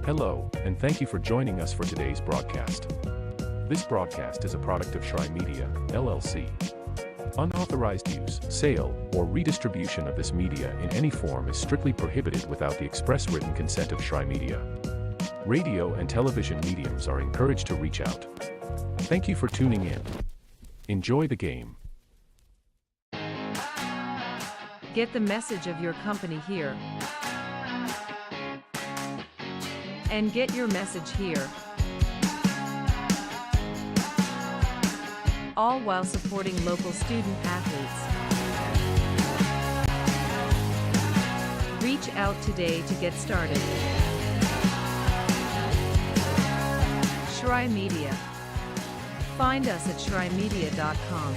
Hello, and thank you for joining us for today's broadcast. This broadcast is a product of Shry Media, LLC. Unauthorized use, sale, or redistribution of this media in any form is strictly prohibited without the express written consent of Shry Media. Radio and television mediums are encouraged to reach out. Thank you for tuning in. Enjoy the game. Get the message of your company here. And get your message here. All while supporting local student athletes. Reach out today to get started. Shry Media. Find us at shrymedia.com.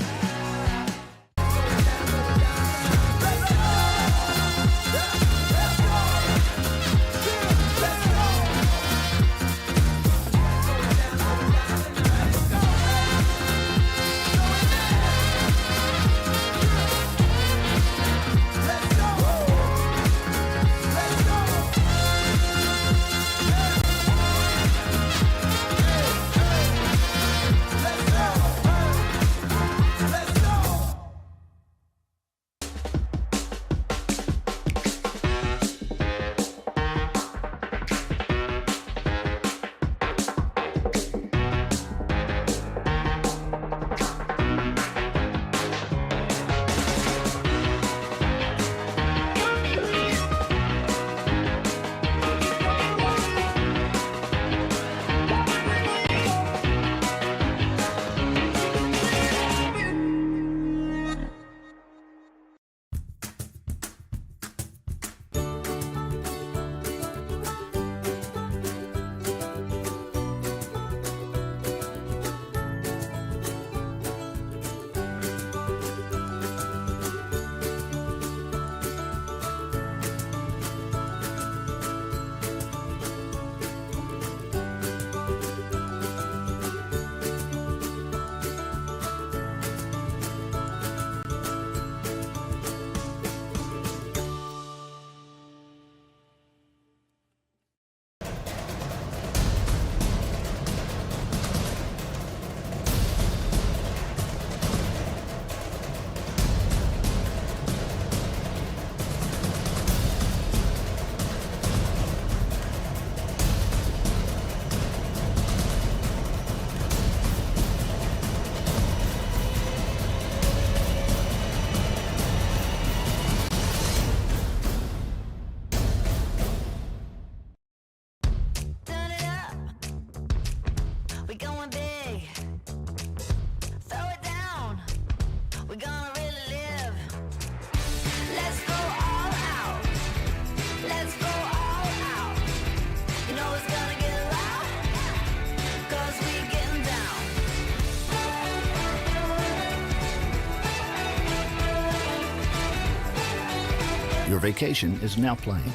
Your vacation is now playing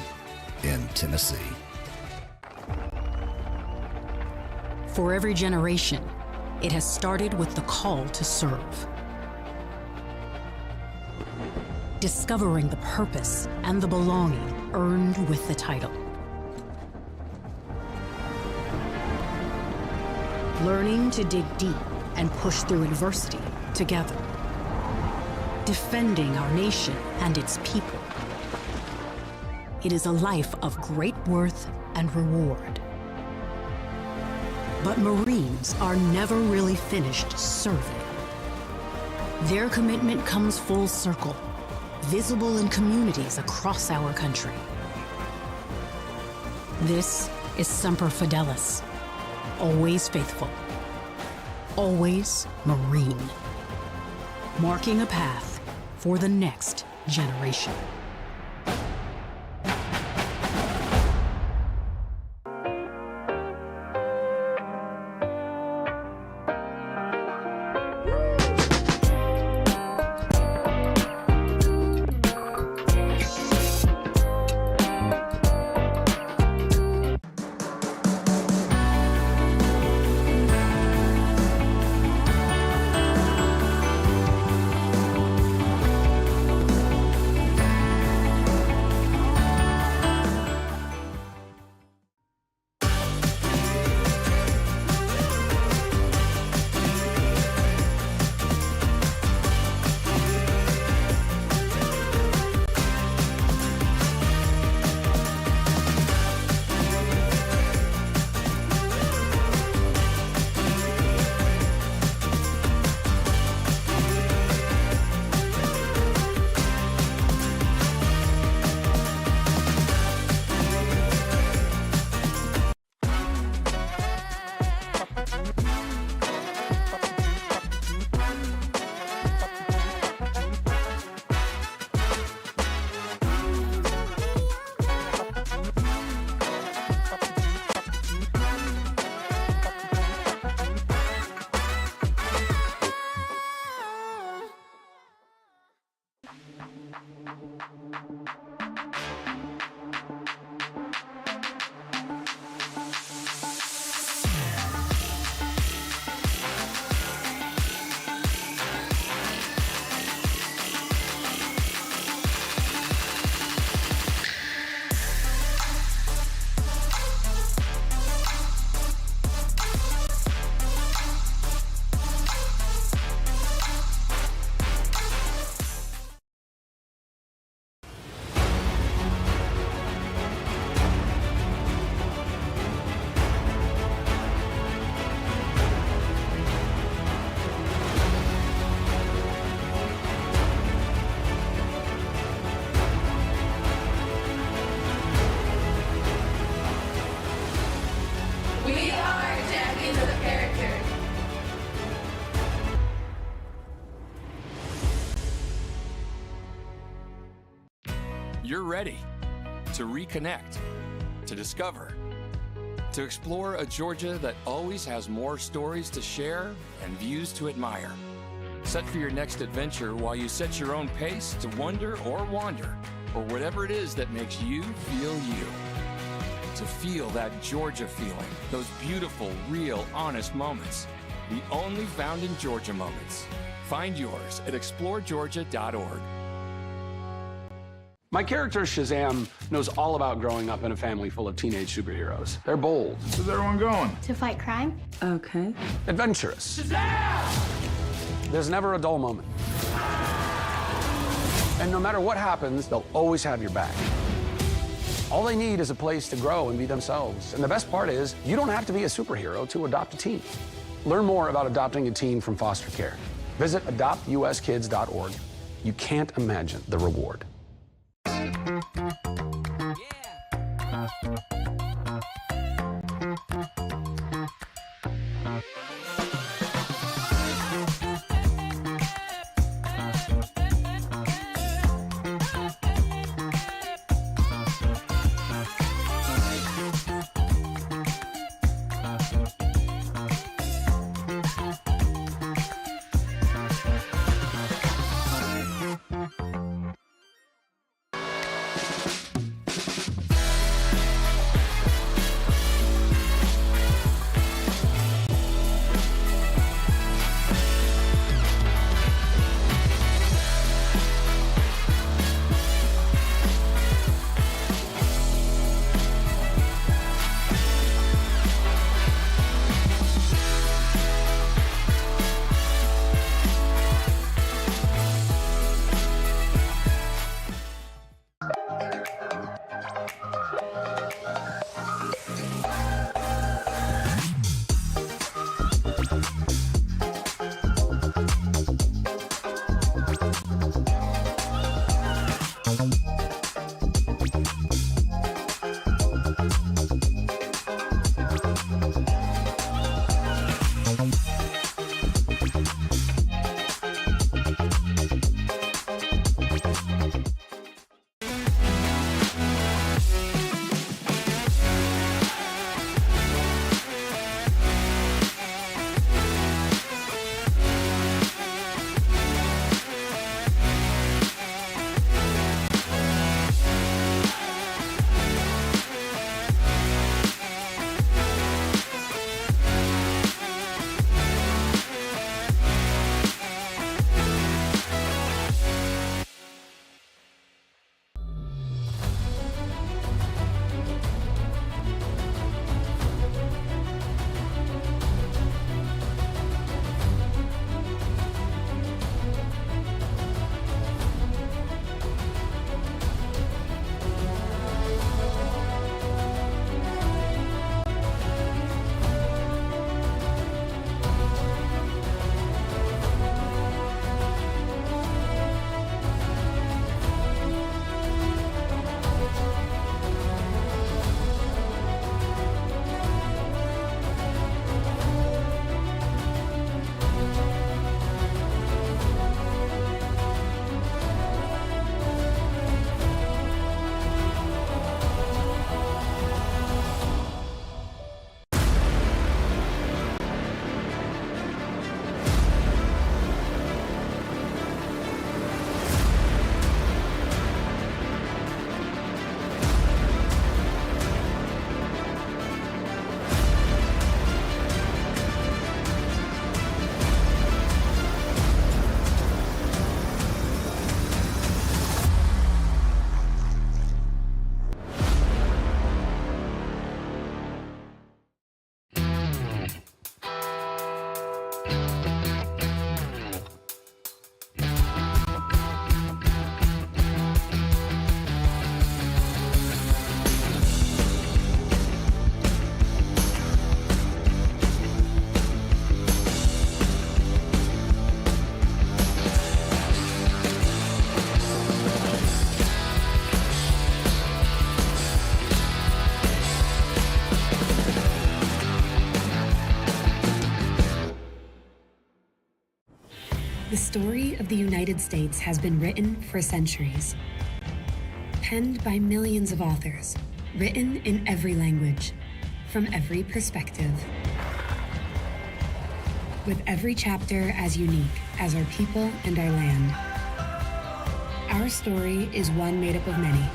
in Tennessee. For every generation, it has started with the call to serve. Discovering the purpose and the belonging earned with the title. learning to dig deep and push through adversity together, defending our nation and its people. It is a life of great worth and reward. But Marines are never really finished serving. Their commitment comes full circle, visible in communities across our country. This is Semper Fidelis, always faithful, always Marine, marking a path for the next generation. You're ready to reconnect, to discover, to explore a Georgia that always has more stories to share and views to admire. Set for your next adventure while you set your own pace to wonder or wander, or whatever it is that makes you feel you. To feel that Georgia feeling, those beautiful, real, honest moments. The only found in Georgia moments. Find yours at exploregeorgia.org. My character, Shazam, knows all about growing up in a family full of teenage superheroes. They're bold. Where's everyone going? To fight crime? Okay. Adventurous. Shazam! There's never a dull moment. And no matter what happens, they'll always have your back. All they need is a place to grow and be themselves. And the best part is, you don't have to be a superhero to adopt a teen. Learn more about adopting a teen from foster care. Visit adoptuskids.org. You can't imagine the reward. The story of the United States has been written for centuries. Penned by millions of authors, written in every language, from every perspective. With every chapter as unique as our people and our land. Our story is one made up of many.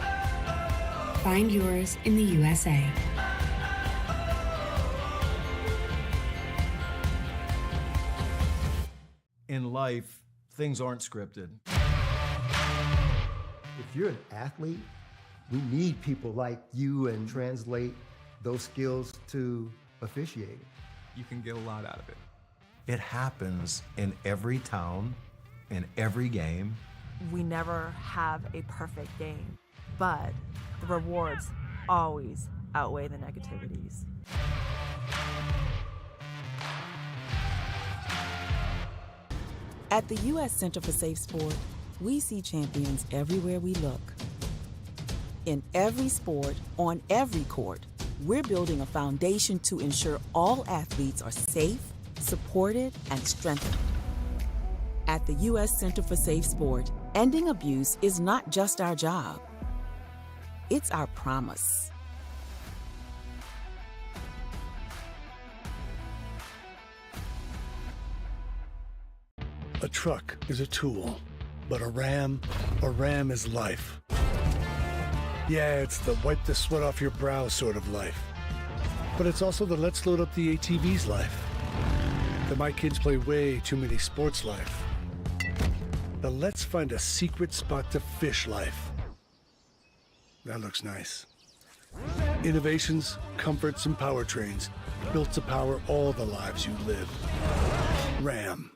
Find yours in the USA. In life, things aren't scripted. If you're an athlete, we need people like you and translate those skills to officiating. You can get a lot out of it. It happens in every town, in every game. We never have a perfect game, but the rewards always outweigh the negativities. At the U.S. Center for Safe Sport, we see champions everywhere we look. In every sport, on every court, we're building a foundation to ensure all athletes are safe, supported, and strengthened. At the U.S. Center for Safe Sport, ending abuse is not just our job. It's our promise. A truck is a tool, but a ram is life. Yeah, it's the wipe the sweat off your brow sort of life. But it's also the let's load up the ATV's life. The my kids play way too many sports life. The let's find a secret spot to fish life. That looks nice. Innovations, comforts, and powertrains built to power all the lives you live. Ram.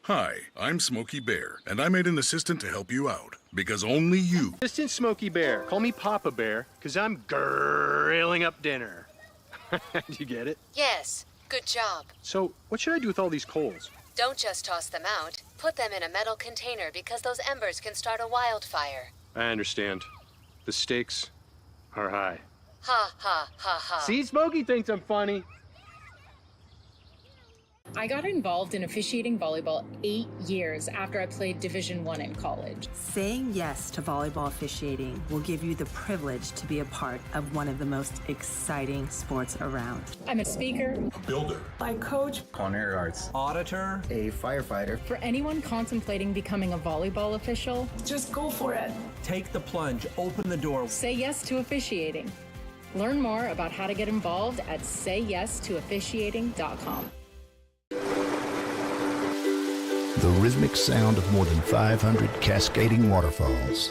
Hi, I'm Smokey Bear, and I made an assistant to help you out, because only you... Assistant Smokey Bear. Call me Papa Bear, because I'm grilling up dinner. Do you get it? Yes, good job. So, what should I do with all these coals? Don't just toss them out. Put them in a metal container because those embers can start a wildfire. I understand. The stakes are high. Ha, ha, ha, ha. See, Smokey thinks I'm funny. I got involved in officiating volleyball 8 years after I played Division I in college. Saying yes to volleyball officiating will give you the privilege to be a part of one of the most exciting sports around. I'm a speaker, A builder. I coach. Culinary arts. Auditor. A firefighter. For anyone contemplating becoming a volleyball official, just go for it. Take the plunge. Open the door. Say yes to officiating. Learn more about how to get involved at sayyestoofficiating.com. The rhythmic sound of more than 500 cascading waterfalls.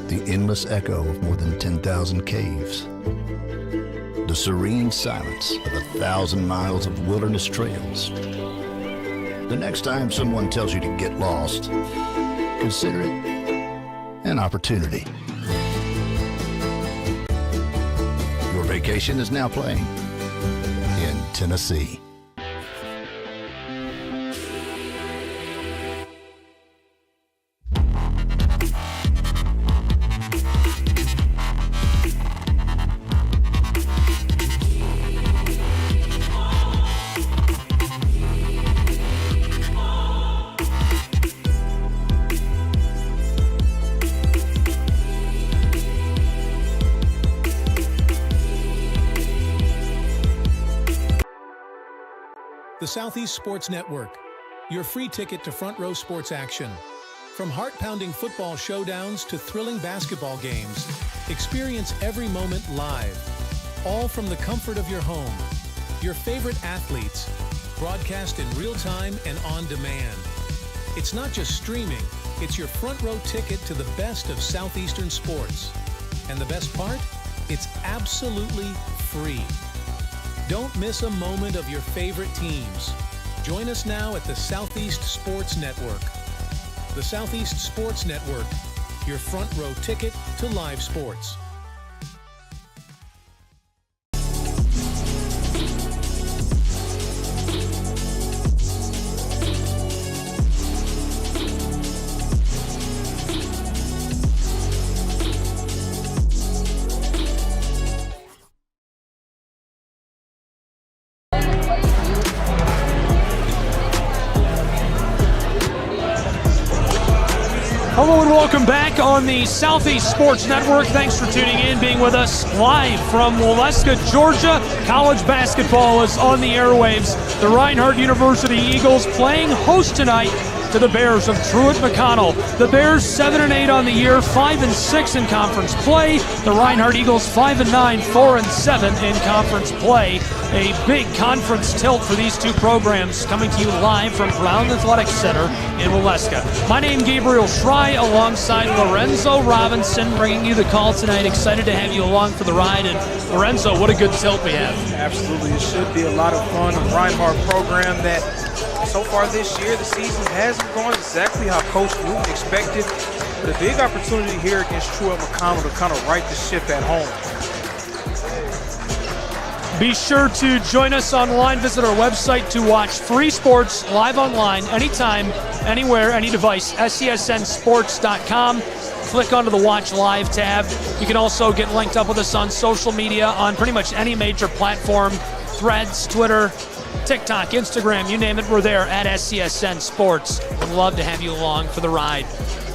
The endless echo of more than 10,000 caves. The serene silence of 1,000 miles of wilderness trails. The next time someone tells you to get lost, consider it an opportunity. Your vacation is now playing in Tennessee. The Southeast Sports Network, your free ticket to front row sports action. From heart-pounding football showdowns to thrilling basketball games, experience every moment live, all from the comfort of your home. Your favorite athletes, broadcast in real time and on demand. It's not just streaming, it's your front row ticket to the best of Southeastern sports. And the best part? It's absolutely free. Don't miss a moment of your favorite teams. Join us now at the Southeast Sports Network. The Southeast Sports Network, your front row ticket to live sports. Hello and welcome back on the Southeast Sports Network. Thanks for tuning in, being with us live from Waleska, Georgia. College basketball is on the airwaves. The Reinhardt University Eagles playing host tonight to the Bears of Truett McConnell. The Bears 7-8 on the year, 5-6 in conference play. The Reinhardt Eagles 5-9, 4-7 in conference play. A big conference tilt for these two programs, coming to you live from Brown Athletic Center in Waleska. My name is Gabriel Schrei, alongside Lorenzo Robinson, bringing you the call tonight. Excited to have you along for the ride. And Lorenzo, what a good tilt we have. Absolutely, it should be a lot of fun. A Reinhardt program that so far this year, the season hasn't gone exactly how Coach Newton expected, but a big opportunity here against Truett McConnell to kind of right the ship at home. Be sure to join us online. Visit our website to watch free sports live online, anytime, anywhere, any device, SCSNsports.com. Click onto the Watch Live tab. You can also get linked up with us on social media on pretty much any major platform, Threads, Twitter, TikTok, Instagram, you name it, we're there at SCSN Sports. We'd love to have you along for the ride.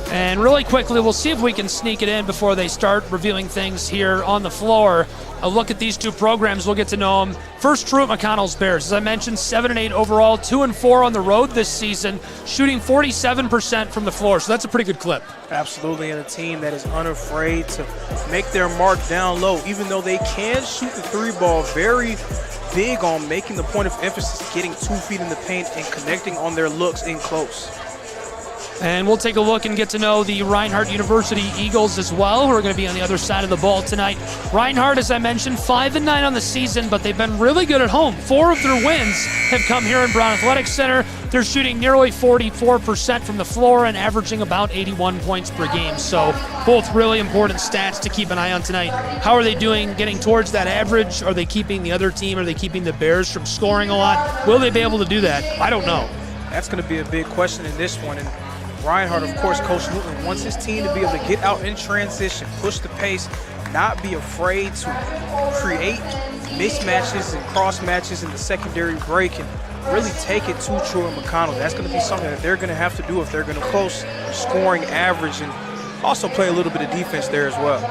And really quickly, we'll see if we can sneak it in before they start reviewing things here on the floor. A look at these two programs, we'll get to know them. First, Truett McConnell's Bears. As I mentioned, 7-8 overall, 2-4 on the road this season, shooting 47% from the floor, so that's a pretty good clip. Absolutely, and a team that is unafraid to make their mark down low, even though they can shoot the three ball. Very big on making the point of emphasis, getting 2 feet in the paint and connecting on their looks in close. And we'll take a look and get to know the Reinhardt University Eagles as well, who are going to be on the other side of the ball tonight. Reinhardt, as I mentioned, 5-9 on the season, but they've been really good at home. 4 of their wins have come here in Brown Athletic Center. They're shooting nearly 44% from the floor and averaging about 81 points per game. So both really important stats to keep an eye on tonight. How are they doing getting towards that average? Are they keeping the other team? Are they keeping the Bears from scoring a lot? Will they be able to do that? I don't know. That's going to be a big question in this one. And Reinhardt, of course, Coach Newton wants his team to be able to get out in transition, push the pace, not be afraid to create mismatches and cross matches in the secondary break and really take it to Truett McConnell. That's going to be something that they're going to have to do if they're going to close scoring average and also play a little bit of defense there as well.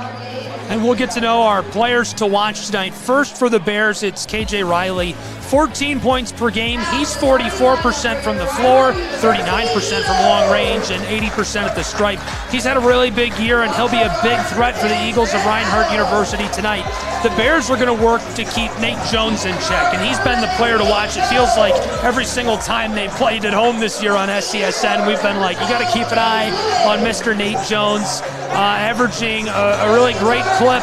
And we'll get to know our players to watch tonight. First for the Bears, it's KJ Riley. 14 points per game. He's 44% from the floor, 39% from long range, and 80% at the stripe. He's had a really big year, and he'll be a big threat for the Eagles of Reinhardt University tonight. The Bears are going to work to keep Nate Jones in check, and he's been the player to watch. It feels like every single time they played at home this year on SCSN, we've been like, you got to keep an eye on Mr. Nate Jones, averaging a really great clip.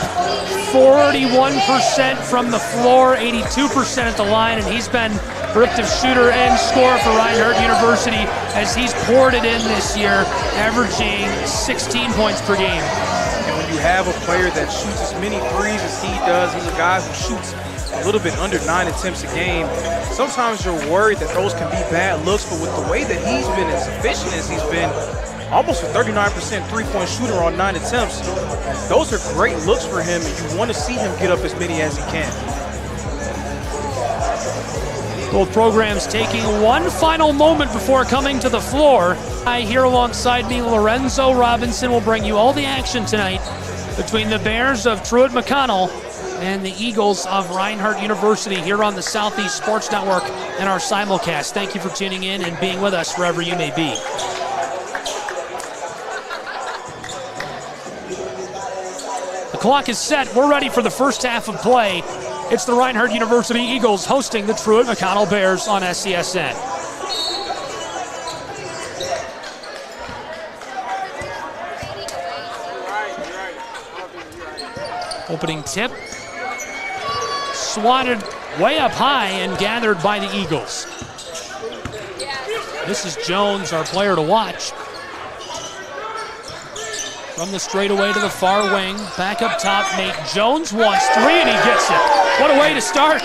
41% from the floor, 82% at the line, and he's been predictive shooter and scorer for Reinhardt University as he's poured it in this year, averaging 16 points per game. And when you have a player that shoots as many threes as he does, he's a guy who shoots a little bit under 9 attempts a game. Sometimes you're worried that those can be bad looks, but with the way that he's been as efficient as he's been, almost a 39% three-point shooter on 9 attempts. Those are great looks for him, and you want to see him get up as many as he can. Both programs taking one final moment before coming to the floor. Here alongside me, Lorenzo Robinson will bring you all the action tonight between the Bears of Truett McConnell and the Eagles of Reinhardt University here on the Southeast Sports Network and our simulcast. Thank you for tuning in and being with us wherever you may be. The clock is set. We're ready for the first half of play. It's the Reinhardt University Eagles hosting the Truett McConnell Bears on SCSN. Opening tip. Swatted way up high and gathered by the Eagles. This is Jones, our player to watch. From the straightaway to the far wing, back up top, Nate Jones wants three and he gets it. What a way to start.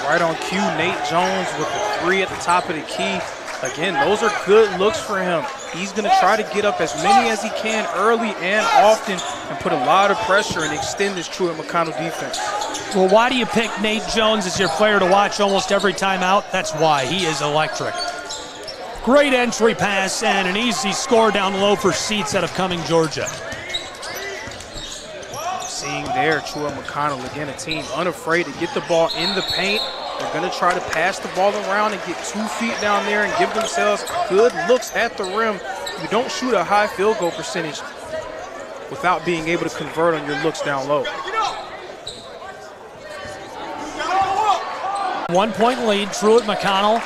Right on cue, Nate Jones with the three at the top of the key. Again, those are good looks for him. He's gonna try to get up as many as he can early and often and put a lot of pressure and extend this Truett McConnell defense. Well, why do you pick Nate Jones as your player to watch almost every time out? That's why. He is electric. Great entry pass and an easy score down low for Seats out of Cumming, Georgia. Seeing there, Truett McConnell, again, a team unafraid to get the ball in the paint. They're going to try to pass the ball around and get 2 feet down there and give themselves good looks at the rim. You don't shoot a high field goal percentage without being able to convert on your looks down low. 1 point lead, Truett McConnell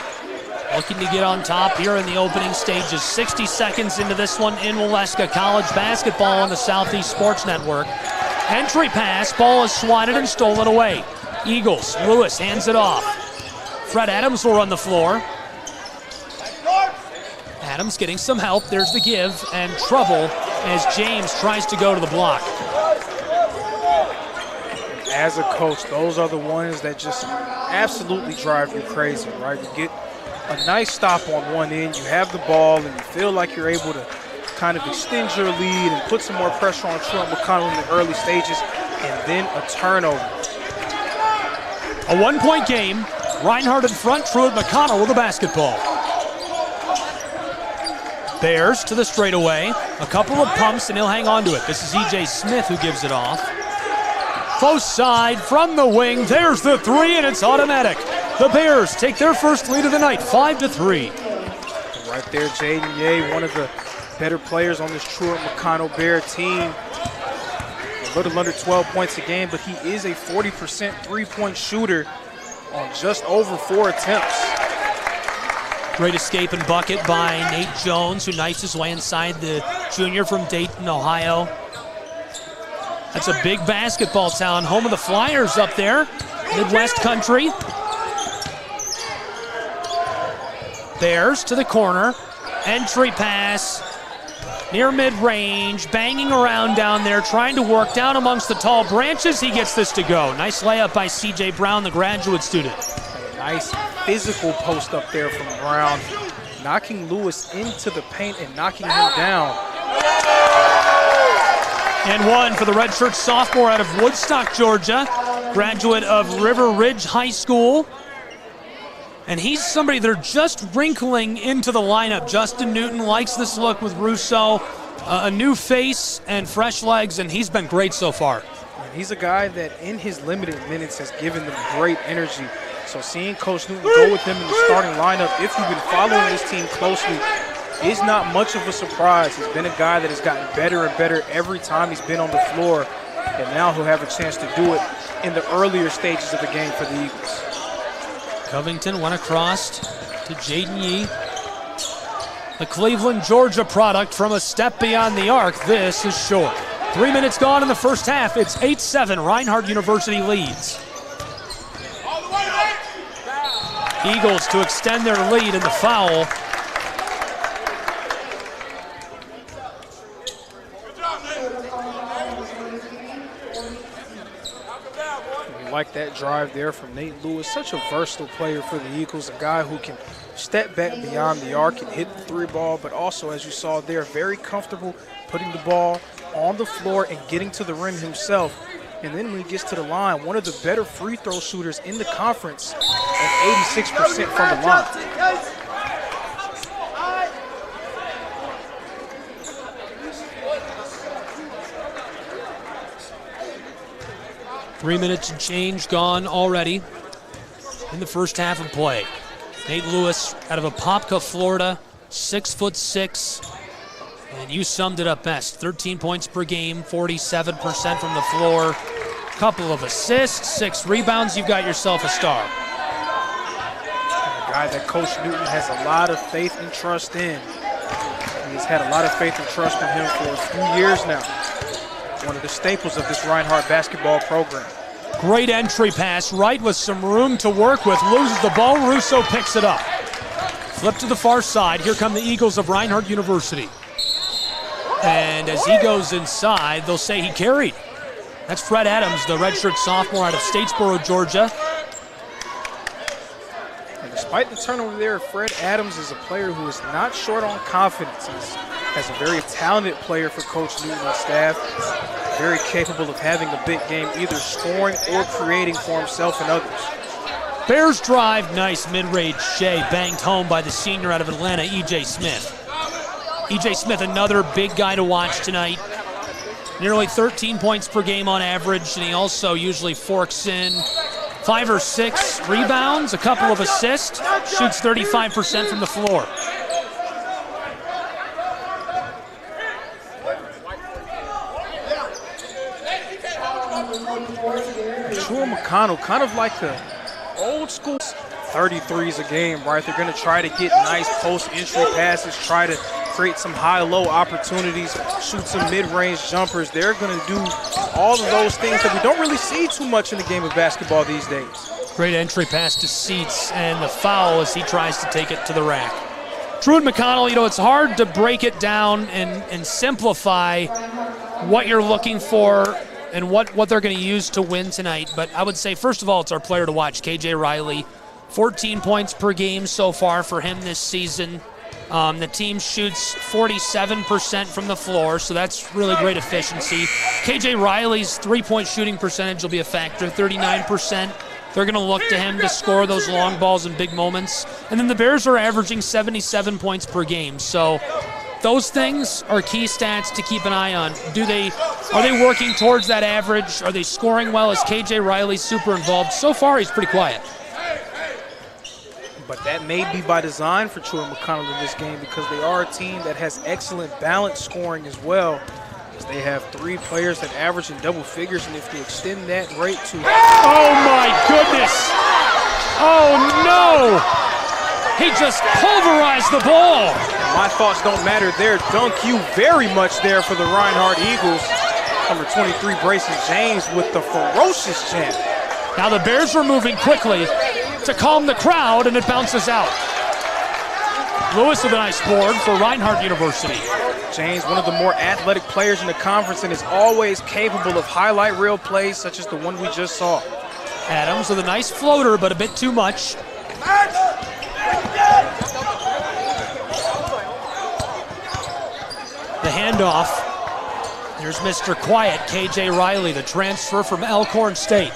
looking to get on top here in the opening stages. 60 seconds into this one in Waleska. College basketball on the Southeast Sports Network. Entry pass, ball is swatted and stolen away. Eagles, Lewis hands it off. Fred Adams will run the floor. Adams getting some help, there's the give, and trouble as James tries to go to the block. As a coach, those are the ones that just absolutely drive you crazy, right? You get a nice stop on one end, you have the ball, and you feel like you're able to kind of extend your lead and put some more pressure on Truett McConnell in the early stages, and then a turnover. A 1 point game, Reinhardt in front, Truett McConnell with the basketball. Bears to the straightaway, a couple of pumps and he'll hang on to it. This is E.J. Smith who gives it off. Close side from the wing, there's the three and it's automatic. The Bears take their first lead of the night, 5-3. Right there, Jaden Ye, one of the better players on this Truett McConnell Bear team. A little under 12 points a game, but he is a 40% three-point shooter on just over 4 attempts. Great escape and bucket by Nate Jones, who knifes his way inside, the junior from Dayton, Ohio. That's a big basketball town, home of the Flyers up there, Midwest country. Bears to the corner. Entry pass. Near mid-range. Banging around down there. Trying to work down amongst the tall branches. He gets this to go. Nice layup by C.J. Brown, the graduate student. Nice physical post up there from Brown. Knocking Lewis into the paint and knocking him down. And one for the redshirt sophomore out of Woodstock, Georgia. Graduate of River Ridge High School. And he's somebody they're just wrinkling into the lineup. Justin Newton likes this look with Russo. A new face and fresh legs, and he's been great so far. And he's a guy that in his limited minutes has given them great energy. So seeing Coach Newton go with him in the starting lineup, if you've been following this team closely, is not much of a surprise. He's been a guy that has gotten better and better every time he's been on the floor, and now he'll have a chance to do it in the earlier stages of the game for the Eagles. Covington went across to Jaden Yee. The Cleveland, Georgia product from a step beyond the arc. This is short. 3 minutes gone in the first half. It's 8-7. Reinhardt University leads. Eagles to extend their lead in the foul. Like that drive there from Nate Lewis. Such a versatile player for the Eagles, a guy who can step back beyond the arc and hit the three ball, but also, as you saw there, very comfortable putting the ball on the floor and getting to the rim himself. And then when he gets to the line, one of the better free throw shooters in the conference at 86% from the line. 3 minutes and change gone already in the first half of play. Nate Lewis out of Apopka, Florida, 6'6", and you summed it up best. 13 points per game, 47% from the floor, couple of assists, 6 rebounds. You've got yourself a star. A guy that Coach Newton has a lot of faith and trust in. He's had a lot of faith and trust in him for a few years now. One of the staples of this Reinhardt basketball program. Great entry pass, Wright with some room to work with, loses the ball, Russo picks it up. Flip to the far side, here come the Eagles of Reinhardt University. And as he goes inside, they'll say he carried. That's Fred Adams, the redshirt sophomore out of Statesboro, Georgia. And despite the turnover there, Fred Adams is a player who is not short on confidence. As a very talented player for Coach Newton and staff, very capable of having a big game, either scoring or creating for himself and others. Bears drive, nice mid-range Shea, banged home by the senior out of Atlanta, E.J. Smith. E.J. Smith, another big guy to watch tonight. Nearly 13 points per game on average, and he also usually forks in 5 or 6 rebounds, a couple of assists, shoots 35% from the floor. Truett McConnell, kind of like the old school 33s a game, right? They're going to try to get nice post-entry passes, try to create some high-low opportunities, shoot some mid-range jumpers. They're going to do all of those things that we don't really see too much in the game of basketball these days. Great entry pass to Seats, and the foul as he tries to take it to the rack. Truett McConnell, you know, it's hard to break it down and simplify what you're looking for and what they're going to use to win tonight. But I would say, first of all, it's our player to watch, KJ Riley. 14 points per game so far for him this season. The team shoots 47% from the floor, so that's really great efficiency. KJ Riley's three-point shooting percentage will be a factor, 39%. They're going to look to him to score those long balls in big moments. And then the Bears are averaging 77 points per game. So those things are key stats to keep an eye on. Are they working towards that average? Are they scoring well? Is KJ Riley super involved? So far, he's pretty quiet. But that may be by design for Truett McConnell in this game, because they are a team that has excellent balanced scoring as well. They have 3 players that average in double figures, and if you extend that rate to... Oh my goodness! Oh no! He just pulverized the ball! And my thoughts don't matter there. Dunk you very much there for the Reinhardt Eagles. Number 23, Brayson James with the ferocious jam. Now the Bears are moving quickly to calm the crowd, and it bounces out. Lewis with a nice board for Reinhardt University. James, one of the more athletic players in the conference, and is always capable of highlight reel plays such as the one we just saw. Adams with a nice floater, but a bit too much. The handoff. Here's Mr. Quiet, KJ Riley, the transfer from Elkhorn State.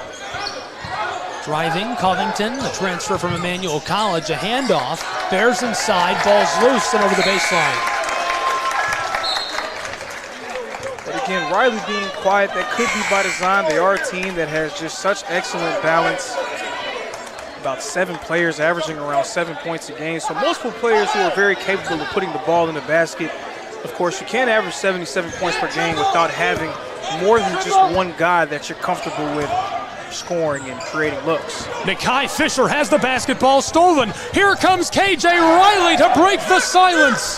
Driving, Covington, the transfer from Emmanuel College, a handoff. Bears inside, ball's loose and over the baseline. But again, Riley being quiet, that could be by design. They are a team that has just such excellent balance. About 7 players averaging around 7 points a game. So multiple players who are very capable of putting the ball in the basket. Of course, you can't average 77 points per game without having more than just one guy that you're comfortable with scoring and creating looks. Nakai Fisher has the basketball stolen. Here comes KJ Riley to break the silence.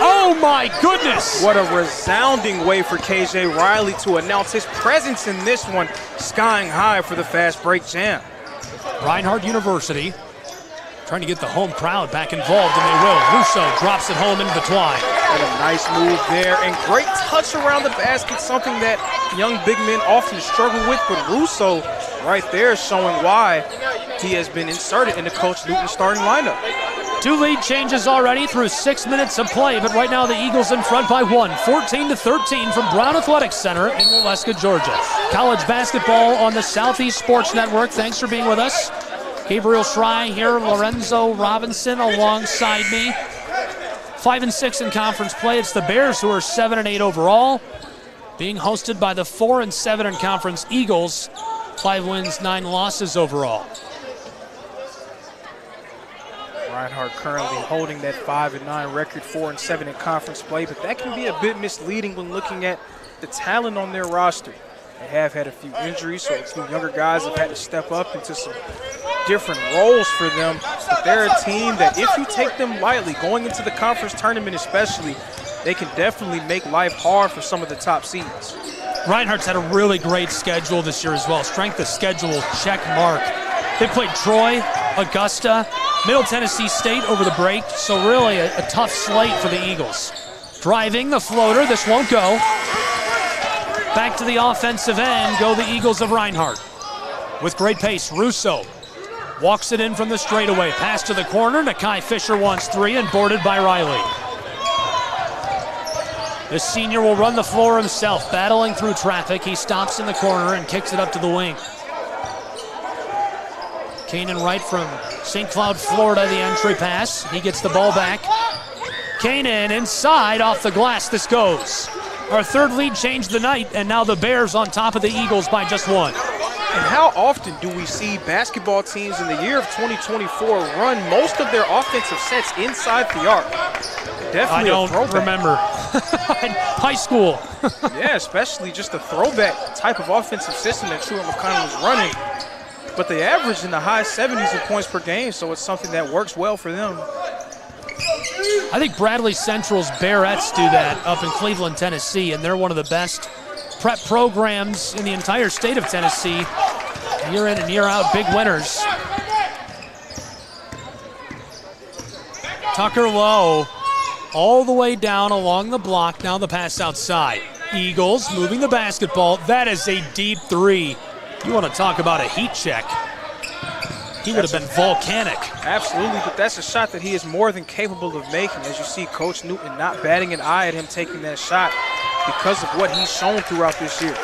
Oh my goodness. What a resounding way for KJ Riley to announce his presence in this one, skying high for the fast break jam. Reinhardt University trying to get the home crowd back involved, and they will. Russo drops it home into the twine. And a nice move there, and great touch around the basket, something that young big men often struggle with, but Russo right there showing why he has been inserted in the Coach Newton starting lineup. 2 lead changes already through 6 minutes of play, but right now the Eagles in front by 1, 14-13 from Brown Athletic Center in Waleska, Georgia. College basketball on the Southeast Sports Network. Thanks for being with us. Gabriel Schrei here, Lorenzo Robinson alongside me. 5-6 in conference play. It's the Bears who are 7-8 overall, being hosted by the 4-7 in conference Eagles. 5 wins, 9 losses overall. Reinhardt currently holding that 5-9 record, 4-7 in conference play, but that can be a bit misleading when looking at the talent on their roster. They have had a few injuries, so a few younger guys have had to step up into some different roles for them. But they're a team that if you take them lightly, going into the conference tournament especially, they can definitely make life hard for some of the top seeds. Reinhardt's had a really great schedule this year as well. Strength of schedule, check mark. They played Troy, Augusta, Middle Tennessee State over the break, so really a tough slate for the Eagles. Driving the floater, this won't go. Back to the offensive end go the Eagles of Reinhardt. With great pace, Russo walks it in from the straightaway. Pass to the corner, Nakai Fisher wants 3 and boarded by Riley. The senior will run the floor himself, battling through traffic. He stops in the corner and kicks it up to the wing. Kanan Wright from St. Cloud, Florida, the entry pass. He gets the ball back. Kanan inside, off the glass, this goes. Our 3rd lead changed the night, and now the Bears on top of the Eagles by just 1. And how often do we see basketball teams in the year of 2024 run most of their offensive sets inside the arc? Definitely I don't remember. High school. Yeah, especially just a throwback type of offensive system that Truett McConnell was running. But they average in the high 70s in points per game, so it's something that works well for them. I think Bradley Central's Bearettes do that up in Cleveland, Tennessee, and they're one of the best prep programs in the entire state of Tennessee. Year in and year out, big winners. Tucker Lowe all the way down along the block. Now the pass outside. Eagles moving the basketball. That is a deep 3. You want to talk about a heat check. He would have been volcanic. Absolutely, but that's a shot that he is more than capable of making. As you see, Coach Newton not batting an eye at him taking that shot because of what he's shown throughout this year.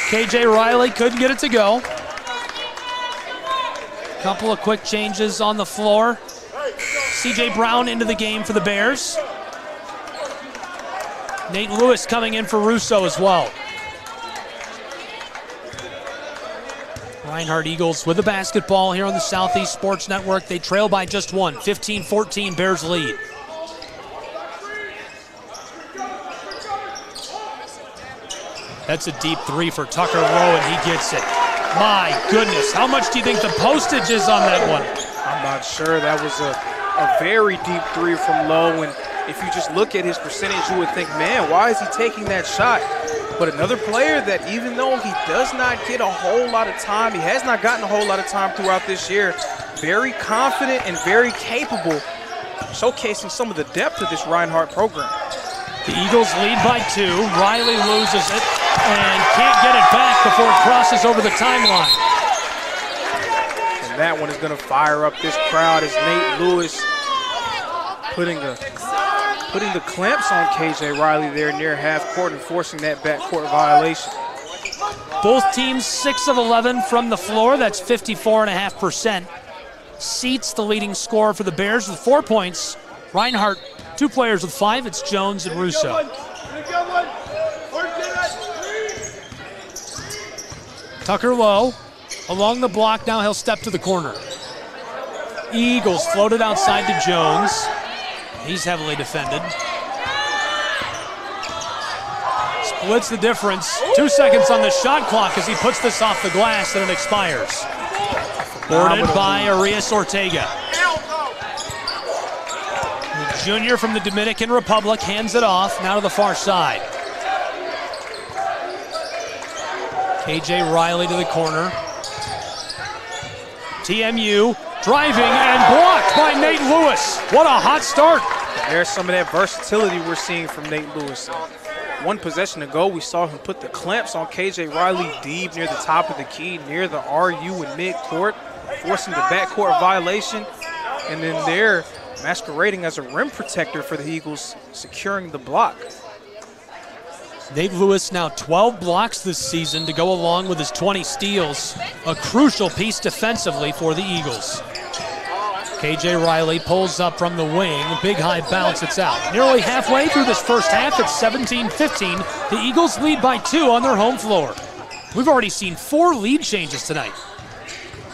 KJ Riley couldn't get it to go. Couple of quick changes on the floor. CJ Brown into the game for the Bears. Nate Lewis coming in for Russo as well. Reinhardt Eagles with the basketball here on the Southeast Sports Network. They trail by just 1, 15-14, Bears lead. That's a deep 3 for Tucker Lowe, and he gets it. My goodness, how much do you think the postage is on that one? I'm not sure. That was a very deep 3 from Lowe, and if you just look at his percentage, you would think, man, why is he taking that shot? But another player that even though he does not get a whole lot of time, he has not gotten a whole lot of time throughout this year, very confident and very capable showcasing some of the depth of this Reinhardt program. The Eagles lead by 2. Riley loses it and can't get it back before it crosses over the timeline. And that one is going to fire up this crowd as Nate Lewis putting the clamps on KJ Riley there near half court and forcing that backcourt violation. Both teams 6 of 11 from the floor. That's 54.5%. Seats the leading scorer for the Bears with 4 points. Reinhardt, 2 players with 5. It's Jones and Russo. Tucker Lowe along the block. Now he'll step to the corner. Eagles floated outside to Jones. He's heavily defended. Splits the difference. 2 seconds on the shot clock as he puts this off the glass and it expires. Boarded by Arias Ortega. The junior from the Dominican Republic hands it off, now to the far side. KJ Riley to the corner. TMU driving and blocked by Nate Lewis. What a hot start. There's some of that versatility we're seeing from Nate Lewis. One possession ago, we saw him put the clamps on KJ Riley deep near the top of the key, near the RU and mid-court, forcing the backcourt violation. And then there, masquerading as a rim protector for the Eagles, securing the block. Nate Lewis now 12 blocks this season to go along with his 20 steals. A crucial piece defensively for the Eagles. KJ Riley pulls up from the wing. Big high bounce, it's out. Nearly halfway through this first half, it's 17-15. The Eagles lead by 2 on their home floor. We've already seen 4 lead changes tonight.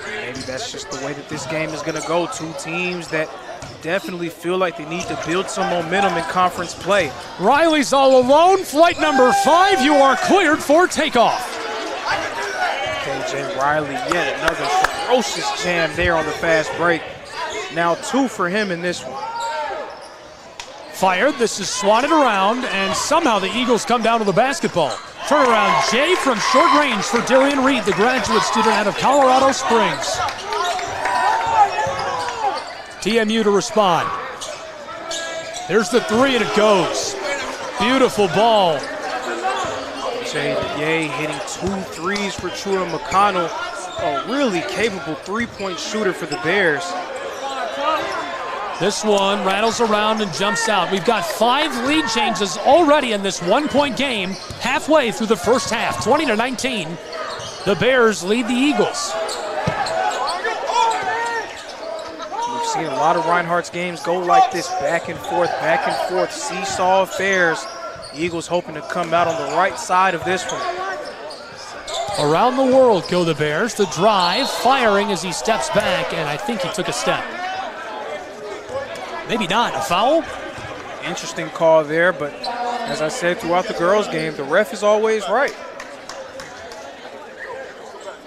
Maybe that's just the way that this game is going to go. 2 teams that definitely feel like they need to build some momentum in conference play. Riley's all alone. Flight number 5, you are cleared for takeoff. KJ Riley, yet another ferocious jam there on the fast break. Now 2 for him in this one. Fired, this is swatted around, and somehow the Eagles come down to the basketball. Turnaround Jay from short range for Darian Reed, the graduate student out of Colorado Springs. TMU to respond. There's the 3 and it goes. Beautiful ball. Jay Ye hitting 2 threes for Truett McConnell. A really capable 3-point shooter for the Bears. This one rattles around and jumps out. We've got 5 lead changes already in this 1-point game, halfway through the first half, 20-19. The Bears lead the Eagles. We've seen a lot of Reinhardt's games go like this, back and forth, seesaw affairs. The Eagles hoping to come out on the right side of this one. Around the world go the Bears. The drive, firing as he steps back, and I think he took a step. Maybe not. A foul? Interesting call there, but as I said throughout the girls' game, the ref is always right.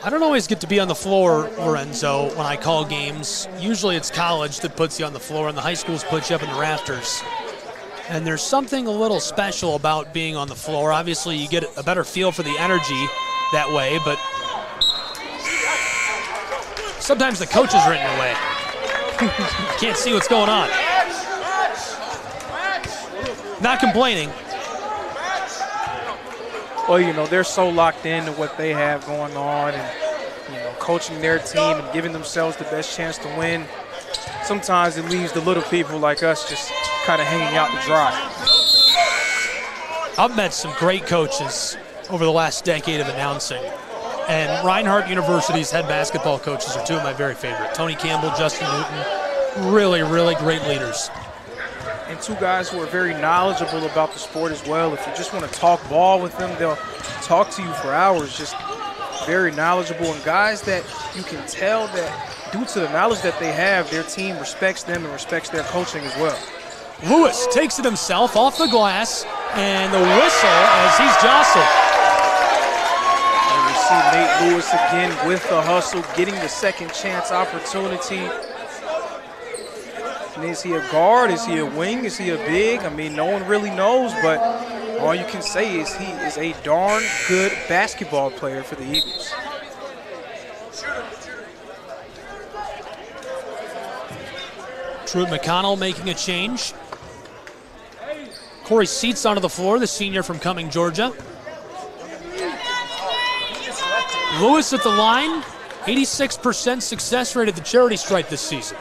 I don't always get to be on the floor, Lorenzo, when I call games. Usually it's college that puts you on the floor, and the high schools put you up in the rafters. And there's something a little special about being on the floor. Obviously, you get a better feel for the energy that way, but sometimes the coach is written away. Can't see what's going on. Not complaining. Well, you know, they're so locked into what they have going on and, you know, coaching their team and giving themselves the best chance to win. Sometimes it leaves the little people like us just kind of hanging out to dry. I've met some great coaches over the last decade of announcing. And Reinhardt University's head basketball coaches are 2 of my very favorite. Tony Campbell, Justin Newton, really, really great leaders. And 2 guys who are very knowledgeable about the sport as well. If you just want to talk ball with them, they'll talk to you for hours, just very knowledgeable. And guys that you can tell that due to the knowledge that they have, their team respects them and respects their coaching as well. Lewis takes it himself off the glass, and the whistle as he's jostled. See Nate Lewis again with the hustle, getting the second chance opportunity. And is he a guard? Is he a wing? Is he a big? I mean, no one really knows, but all you can say is he is a darn good basketball player for the Eagles. Truett McConnell making a change. Corey Seats onto the floor, the senior from Cumming, Georgia. Lewis at the line, 86% success rate at the charity stripe this season.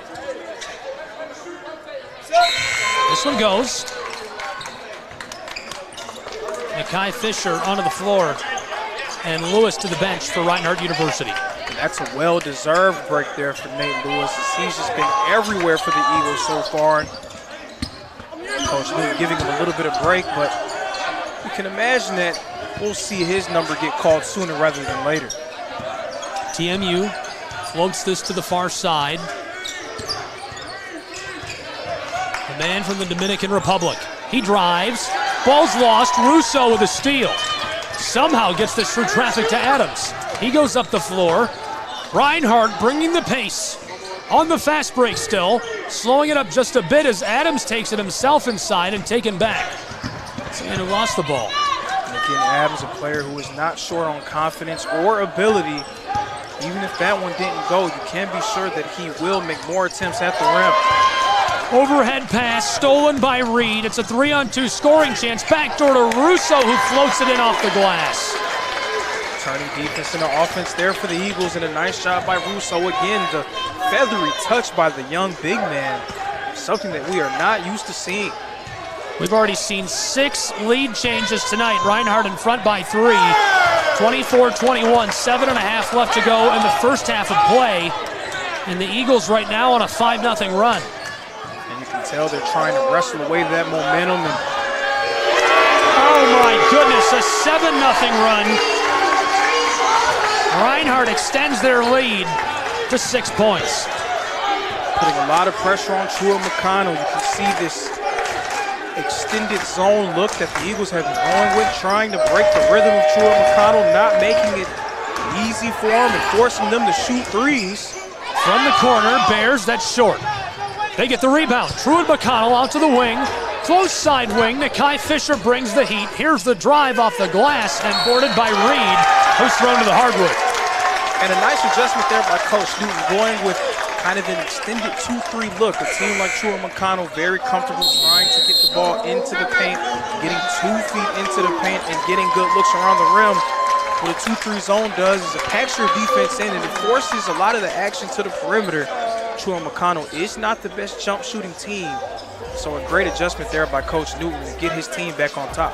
This one goes. Nakai Fisher onto the floor, and Lewis to the bench for Reinhardt University. And that's a well-deserved break there for Nate Lewis. He's just been everywhere for the Eagles so far. Coach Newton giving him a little bit of break, but you can imagine that we'll see his number get called sooner rather than later. TMU floats this to the far side. The man from the Dominican Republic. He drives. Ball's lost. Russo with a steal. Somehow gets this through traffic to Adams. He goes up the floor. Reinhardt bringing the pace. On the fast break still. Slowing it up just a bit as Adams takes it himself inside and taken back. And who lost the ball. And again, Adams, a player who is not short on confidence or ability. Even if that one didn't go, you can be sure that he will make more attempts at the rim. Overhead pass stolen by Reed. It's a 3-on-2 scoring chance. Backdoor to Russo, who floats it in off the glass. Turning defense into offense there for the Eagles, and a nice shot by Russo. Again, the feathery touch by the young big man. Something that we are not used to seeing. We've already seen 6 lead changes tonight. Reinhardt in front by 3. 24-21, 7.5 left to go in the first half of play. And the Eagles right now on a 5-0 run. And you can tell they're trying to wrestle away that momentum. And oh my goodness, a 7-0 run. Reinhardt extends their lead to 6 points. Putting a lot of pressure on Truett McConnell. You can see this extended zone look that the Eagles have been going with, trying to break the rhythm of Truett McConnell, not making it easy for him and forcing them to shoot threes. From the corner, Bears, that's short. They get the rebound. Truett McConnell out to the wing. Close side wing. Nakai Fisher brings the heat. Here's the drive off the glass and boarded by Reed, who's thrown to the hardwood. And a nice adjustment there by Coach Newton, going with kind of an extended 2-3 look. A team like Truett McConnell very comfortable trying to get the ball into the paint, getting 2 feet into the paint and getting good looks around the rim. What a 2-3 zone does is it packs your defense in and it forces a lot of the action to the perimeter. Truett McConnell is not the best jump shooting team, so a great adjustment there by Coach Newton to get his team back on top.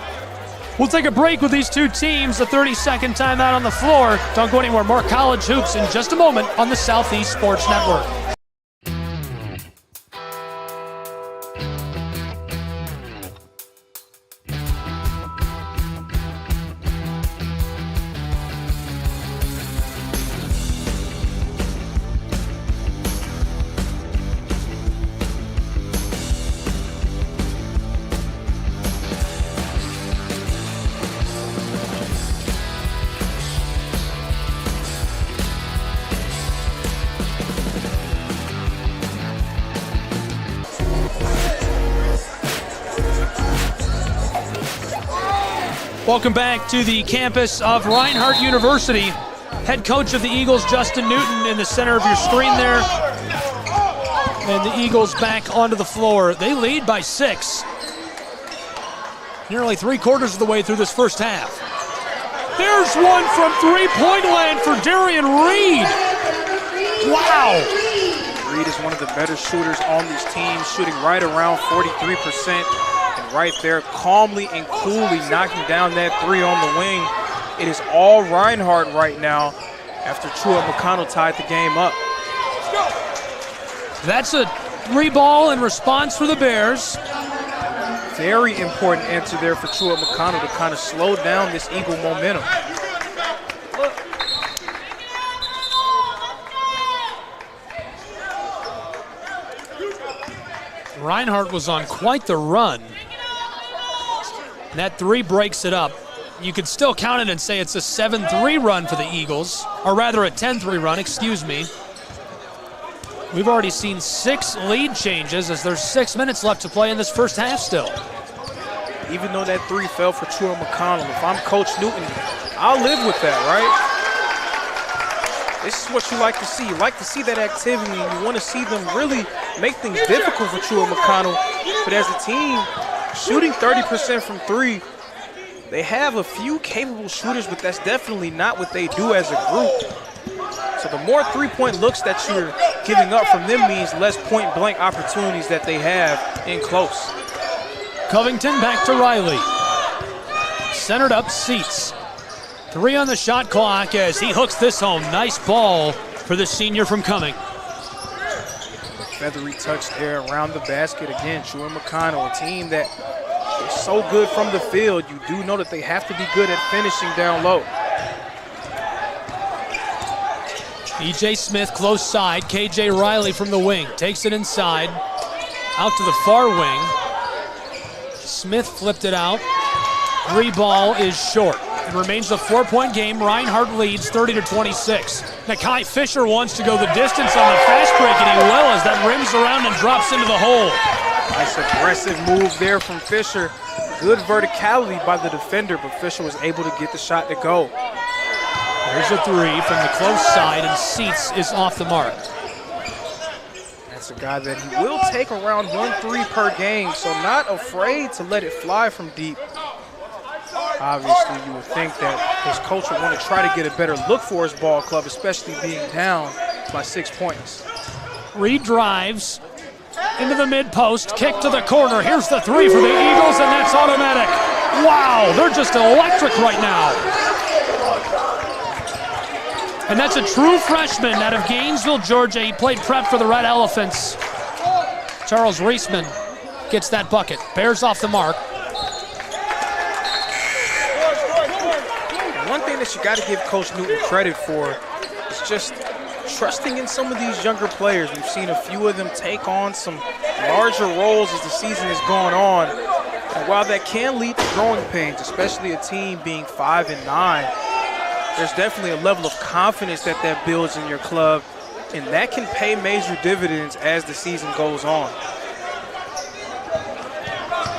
We'll take a break with these two teams, a 30-second timeout on the floor. Don't go anywhere, more college hoops in just a moment on the Southeast Sports Network. Welcome back to the campus of Reinhardt University. Head coach of the Eagles, Justin Newton, in the center of your screen there. And the Eagles back onto the floor. They lead by 6. Nearly 3/4 of the way through this first half. There's one from three-point land for Darian Reed. Wow. Reed is one of the better shooters on these teams, shooting right around 43%. And right there, calmly and coolly knocking down that 3 on the wing. It is all Reinhardt right now after Truett McConnell tied the game up. That's a 3-ball in response for the Bears. Very important answer there for Truett McConnell to kind of slow down this Eagle momentum. Reinhardt was on quite the run. That 3 breaks it up. You could still count it and say it's a 7-3 run for the Eagles, or rather a 10-3 run, excuse me. We've already seen 6 lead changes as there's 6 minutes left to play in this first half still. Even though that 3 fell for Truett McConnell, if I'm Coach Newton, I'll live with that, right? This is what you like to see. You like to see that activity, and you want to see them really make things difficult for Truett McConnell. But as a team, shooting 30% from three, they have a few capable shooters, but that's definitely not what they do as a group. So the more three-point looks that you're giving up from them means less point-blank opportunities that they have in close. Covington back to Riley. Centered up, Seats. 3 on the shot clock as he hooks this home. Nice ball for the senior from Cumming. Feathery touch there around the basket. Again, Truett McConnell, a team that is so good from the field. You do know that they have to be good at finishing down low. E.J. Smith close side. K.J. Riley from the wing. Takes it inside. Out to the far wing. Smith flipped it out. 3 ball is short. It remains a 4-point game. Reinhardt leads 30-26. Nakai Fisher wants to go the distance on the fast break, and he will as that rims around and drops into the hole. Nice aggressive move there from Fisher. Good verticality by the defender, but Fisher was able to get the shot to go. There's a 3 from the close side, and Seats is off the mark. That's a guy that he will take around 1-3 per game, so not afraid to let it fly from deep. Obviously, you would think that his coach would want to try to get a better look for his ball club, especially being down by 6 points. Reed drives into the mid-post, kick to the corner. Here's the 3 for the Eagles, and that's automatic. Wow, they're just electric right now. And that's a true freshman out of Gainesville, Georgia. He played prep for the Red Elephants. Charles Reisman gets that bucket. Bears off the mark. One thing that you got to give Coach Newton credit for is just trusting in some of these younger players. We've seen a few of them take on some larger roles as the season has gone on. And while that can lead to growing pains, especially a team being 5-9, there's definitely a level of confidence that builds in your club, and that can pay major dividends as the season goes on.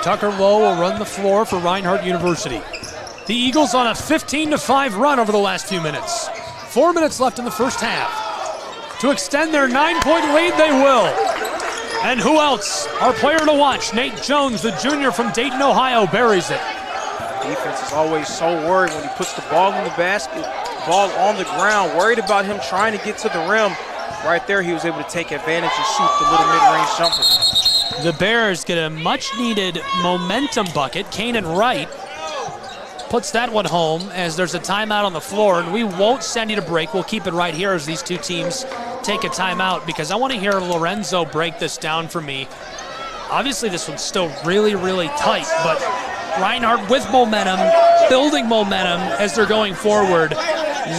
Tucker Lowe will run the floor for Reinhardt University. The Eagles on a 15-5 run over the last few minutes. 4 minutes left in the first half. To extend their 9-point lead, they will. And who else? Our player to watch, Nate Jones, the junior from Dayton, Ohio, buries it. Defense is always so worried when he puts the ball in the basket, ball on the ground, worried about him trying to get to the rim. Right there, he was able to take advantage and shoot the little mid-range jumper. The Bears get a much-needed momentum bucket. Kanan Wright puts that one home as there's a timeout on the floor, and we won't send you to break. We'll keep it right here as these two teams take a timeout because I want to hear Lorenzo break this down for me. Obviously, this one's still really, really tight, but Reinhardt with momentum, building momentum as they're going forward.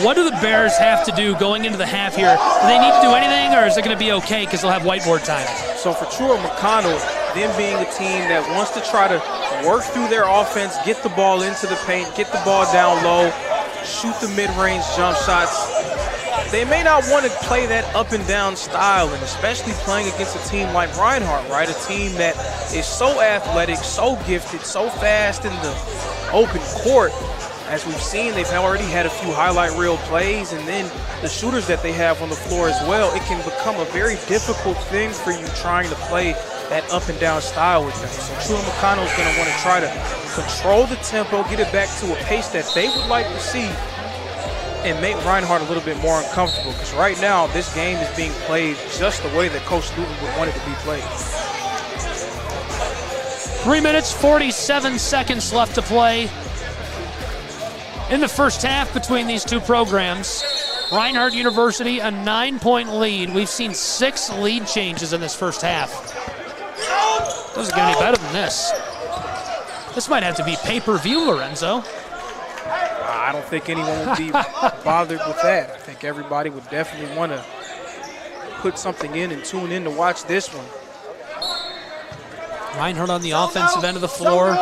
What do the Bears have to do going into the half here? Do they need to do anything, or is it going to be okay because they'll have whiteboard time? So for Truett McConnell, them being a team that wants to try to work through their offense, get the ball into the paint, get the ball down low, shoot the mid-range jump shots, they may not want to play that up and down style, and especially playing against a team like Reinhardt, right? A team that is so athletic, so gifted, so fast in the open court. As we've seen, they've already had a few highlight reel plays, and then the shooters that they have on the floor as well. It can become a very difficult thing for you trying to play that up and down style with them. So Truett McConnell is going to want to try to control the tempo, get it back to a pace that they would like to see, and make Reinhardt a little bit more uncomfortable, because right now this game is being played just the way that Coach Newton would want it to be played. 3 minutes, 47 seconds left to play in the first half between these two programs. Reinhardt University, a 9-point lead. We've seen 6 lead changes in this first half. Doesn't get any better than this. This might have to be pay-per-view, Lorenzo. I don't think anyone would be bothered with that. I think everybody would definitely want to put something in and tune in to watch this one. Reinhardt on the offensive end of the floor.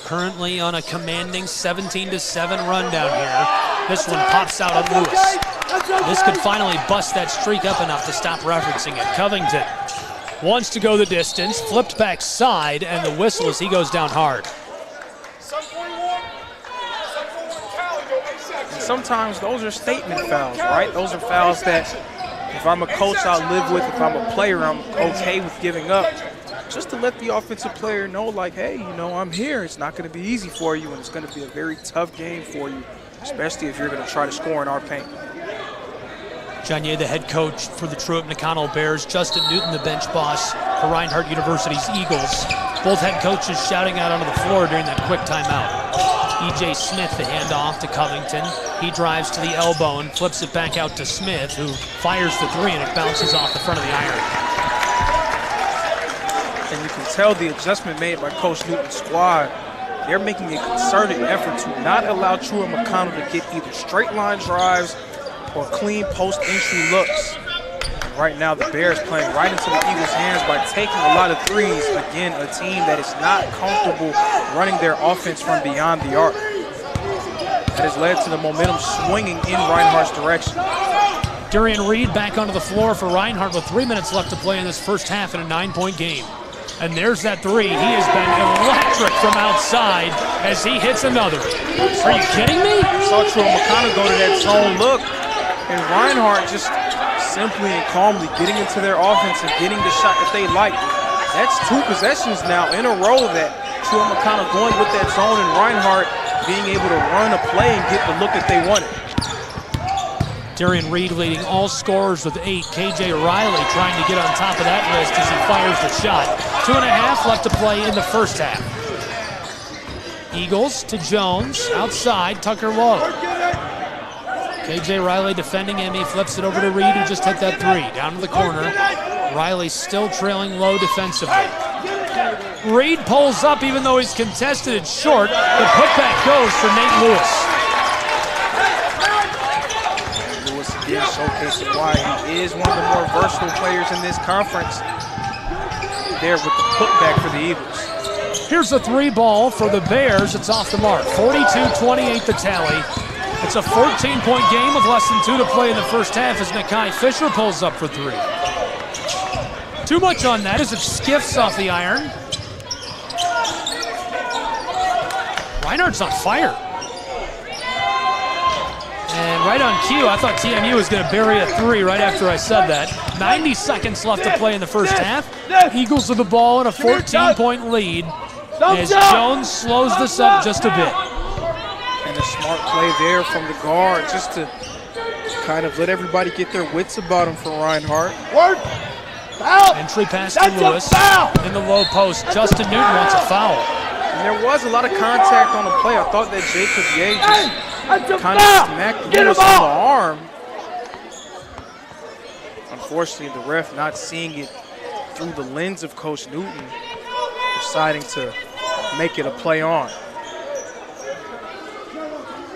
Currently on a commanding 17-7 run down here. This one pops out on Lewis. This could finally bust that streak up enough to stop referencing it. Covington wants to go the distance, flipped back side, and the whistle as he goes down hard. sometimes those are statement fouls, right? Those are fouls that if I'm a coach, I'll live with. If I'm a player, I'm okay with giving up. Just to let the offensive player know, like, hey, you know, I'm here. It's not going to be easy for you, and it's going to be a very tough game for you, especially if you're going to try to score in our paint. Janye, the head coach for the Truett McConnell Bears. Justin Newton, the bench boss for Reinhardt University's Eagles. Both head coaches shouting out onto the floor during that quick timeout. E.J. Smith, the handoff to Covington. He drives to the elbow and flips it back out to Smith, who fires the three, and it bounces off the front of the iron. And you can tell the adjustment made by Coach Newton's squad. They're making a concerted effort to not allow Truett McConnell to get either straight line drives or clean post-entry looks. And right now, the Bears playing right into the Eagles' hands by taking a lot of threes. Again, a team that is not comfortable running their offense from beyond the arc. That has led to the momentum swinging in Reinhardt's direction. Darian Reed back onto the floor for Reinhardt with 3 minutes left to play in this first half in a 9-point game. And there's that three. He has been electric from outside as he hits another. Are you kidding me? Saw Truett McConnell go to that zone look, and Reinhardt just simply and calmly getting into their offense and getting the shot that they like. That's 2 possessions now in a row that Truett McConnell going with that zone, and Reinhardt being able to run a play and get the look that they wanted. Darian Reed leading all scorers with 8. KJ Riley trying to get on top of that list as he fires the shot. 2.5 left to play in the first half. Eagles to Jones, outside, Tucker Lowe. KJ Riley defending him, he flips it over to Reed, who just hit that three. Down to the corner, Riley still trailing Lowe defensively. Reed pulls up even though he's contested it short. The putback goes for Nate Lewis. Again, showcasing why he is one of the more versatile players in this conference. There with the putback for the Eagles. Here's a 3 ball for the Bears. It's off the mark. 42-28 the tally. It's a 14-point game with less than 2 to play in the first half as Nakai Fisher pulls up for 3. Too much on that as it skiffs off the iron. Reinhardt's on fire. And right on cue, I thought TMU was going to bury a 3 right after I said that. 90 seconds left to play in the first half. Eagles with the ball in a 14-point lead as Jones slows this up just a bit. And a smart play there from the guard just to kind of let everybody get their wits about him for Reinhardt. Entry pass to Lewis in the low post. Justin Newton wants a foul. And there was a lot of contact on the play. I thought that Jacob Ye just kind of smacked Lewis on the arm. Unfortunately, the ref not seeing it through the lens of Coach Newton, deciding to make it a play on.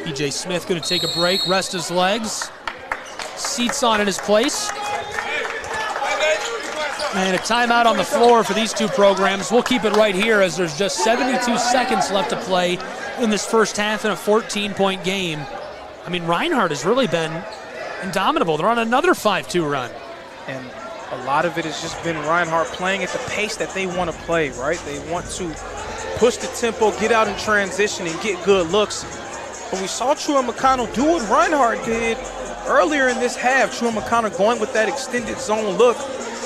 E.J. Smith going to take a break, rest his legs. Seats on in his place. And a timeout on the floor for these two programs. We'll keep it right here as there's just 72 seconds left to play in this first half in a 14-point game. I mean, Reinhardt has really been indomitable. They're on another 5-2 run. And a lot of it has just been Reinhardt playing at the pace that they want to play, right? They want to push the tempo, get out in transition, and get good looks. But we saw Truett McConnell do what Reinhardt did earlier in this half. Truett McConnell going with that extended zone look.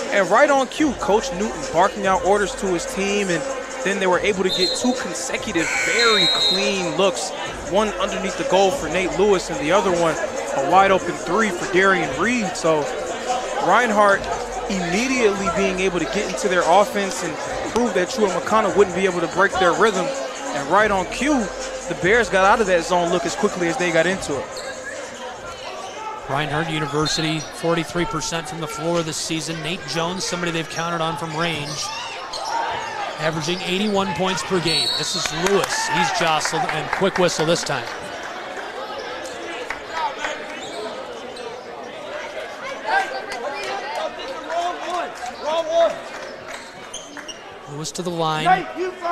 And right on cue, Coach Newton barking out orders to his team, and then they were able to get 2 consecutive very clean looks. One underneath the goal for Nate Lewis, and the other one a wide open 3 for Darian Reed. So Reinhardt immediately being able to get into their offense and prove that Truett McConnell wouldn't be able to break their rhythm. And right on cue, the Bears got out of that zone look as quickly as they got into it. Reinhardt University, 43% from the floor this season. Nate Jones, somebody they've counted on from range, averaging 81 points per game. This is Lewis. He's jostled, and quick whistle this time. Lewis to the line,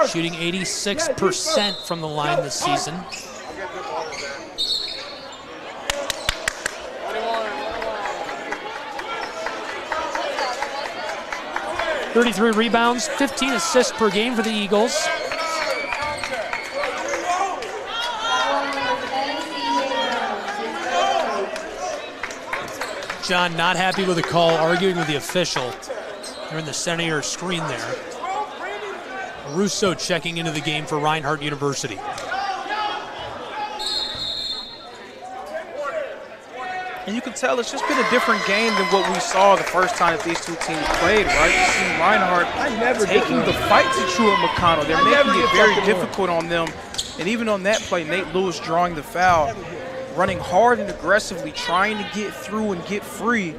shooting 86% from the line this season. 33 rebounds, 15 assists per game for the Eagles. John not happy with the call, arguing with the official. They're in the center of your screen there. Russo checking into the game for Reinhardt University. And you can tell it's just been a different game than what we saw the first time that these two teams played, right? You see Reinhardt taking the fight to Truett McConnell. They're making it very difficult on them. And even on that play, Nate Lewis drawing the foul, running hard and aggressively, trying to get through and get free,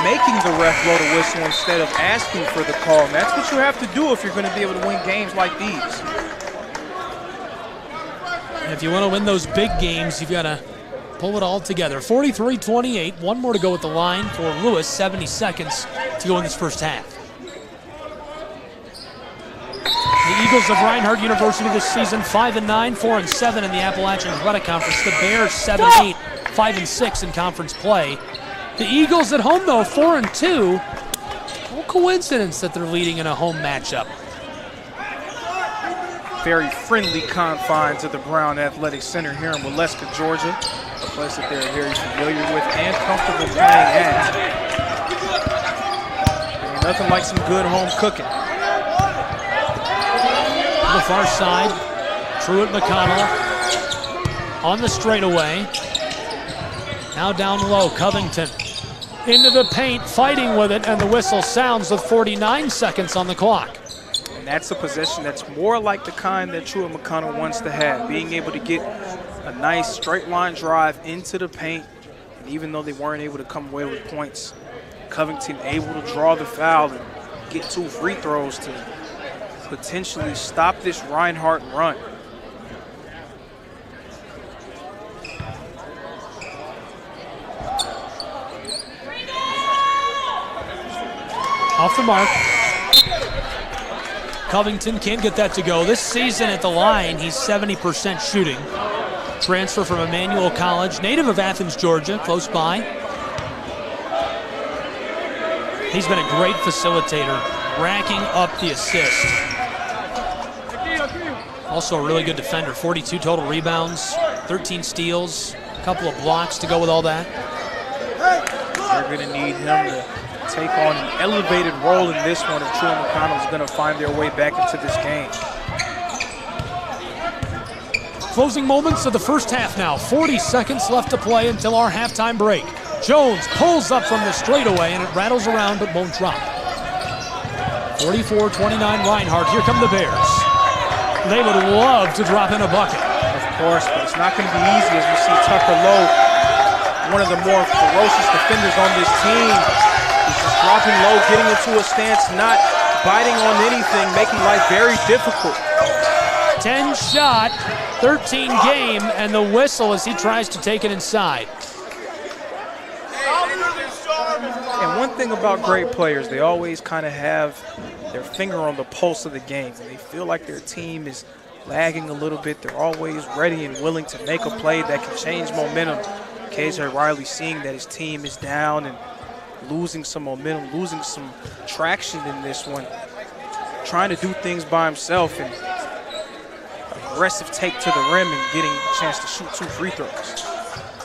making the ref blow the whistle instead of asking for the call. And that's what you have to do if you're going to be able to win games like these. And if you want to win those big games, you've got to pull it all together. 43-28, one more to go at the line for Lewis, 70 seconds to go in this first half. The Eagles of Reinhardt University this season, 5-9, 4-7 in the Appalachian Athletic Conference. The Bears, 7-8, 5-6 in conference play. The Eagles at home, though, 4-2. No coincidence that they're leading in a home matchup. Very friendly confines of the Brown Athletic Center here in Waleska, Georgia. A place that they're very familiar with and comfortable playing at. And nothing like some good home cooking. On the far side, Truett McConnell on the straightaway. Now down low, Covington into the paint, fighting with it, and the whistle sounds with 49 seconds on the clock. And that's a possession that's more like the kind that Truett McConnell wants to have, being able to get a nice straight line drive into the paint. And even though they weren't able to come away with points, Covington able to draw the foul and get 2 free throws to potentially stop this Reinhardt run. Off the mark. Covington can't get that to go. This season at the line, he's 70% shooting. Transfer from Emmanuel College, native of Athens, Georgia, close by. He's been a great facilitator, racking up the assist. Also a really good defender, 42 total rebounds, 13 steals, a couple of blocks to go with all that. They're going to need him to take on an elevated role in this one if Truett McConnell is going to find their way back into this game. Closing moments of the first half now. 40 seconds left to play until our halftime break. Jones pulls up from the straightaway and it rattles around but won't drop. 44-29 Reinhardt. Here come the Bears. They would love to drop in a bucket. Of course, but it's not going to be easy as we see Tucker Lowe, one of the more ferocious defenders on this team. He's just dropping low, getting into a stance, not biting on anything, making life very difficult. 10 shot, 13 game, and the whistle as he tries to take it inside. And one thing about great players, they always kind of have their finger on the pulse of the game. When they feel like their team is lagging a little bit, they're always ready and willing to make a play that can change momentum. KJ Riley seeing that his team is down and losing some momentum, losing some traction in this one, trying to do things by himself, and aggressive take to the rim and getting a chance to shoot 2 free throws.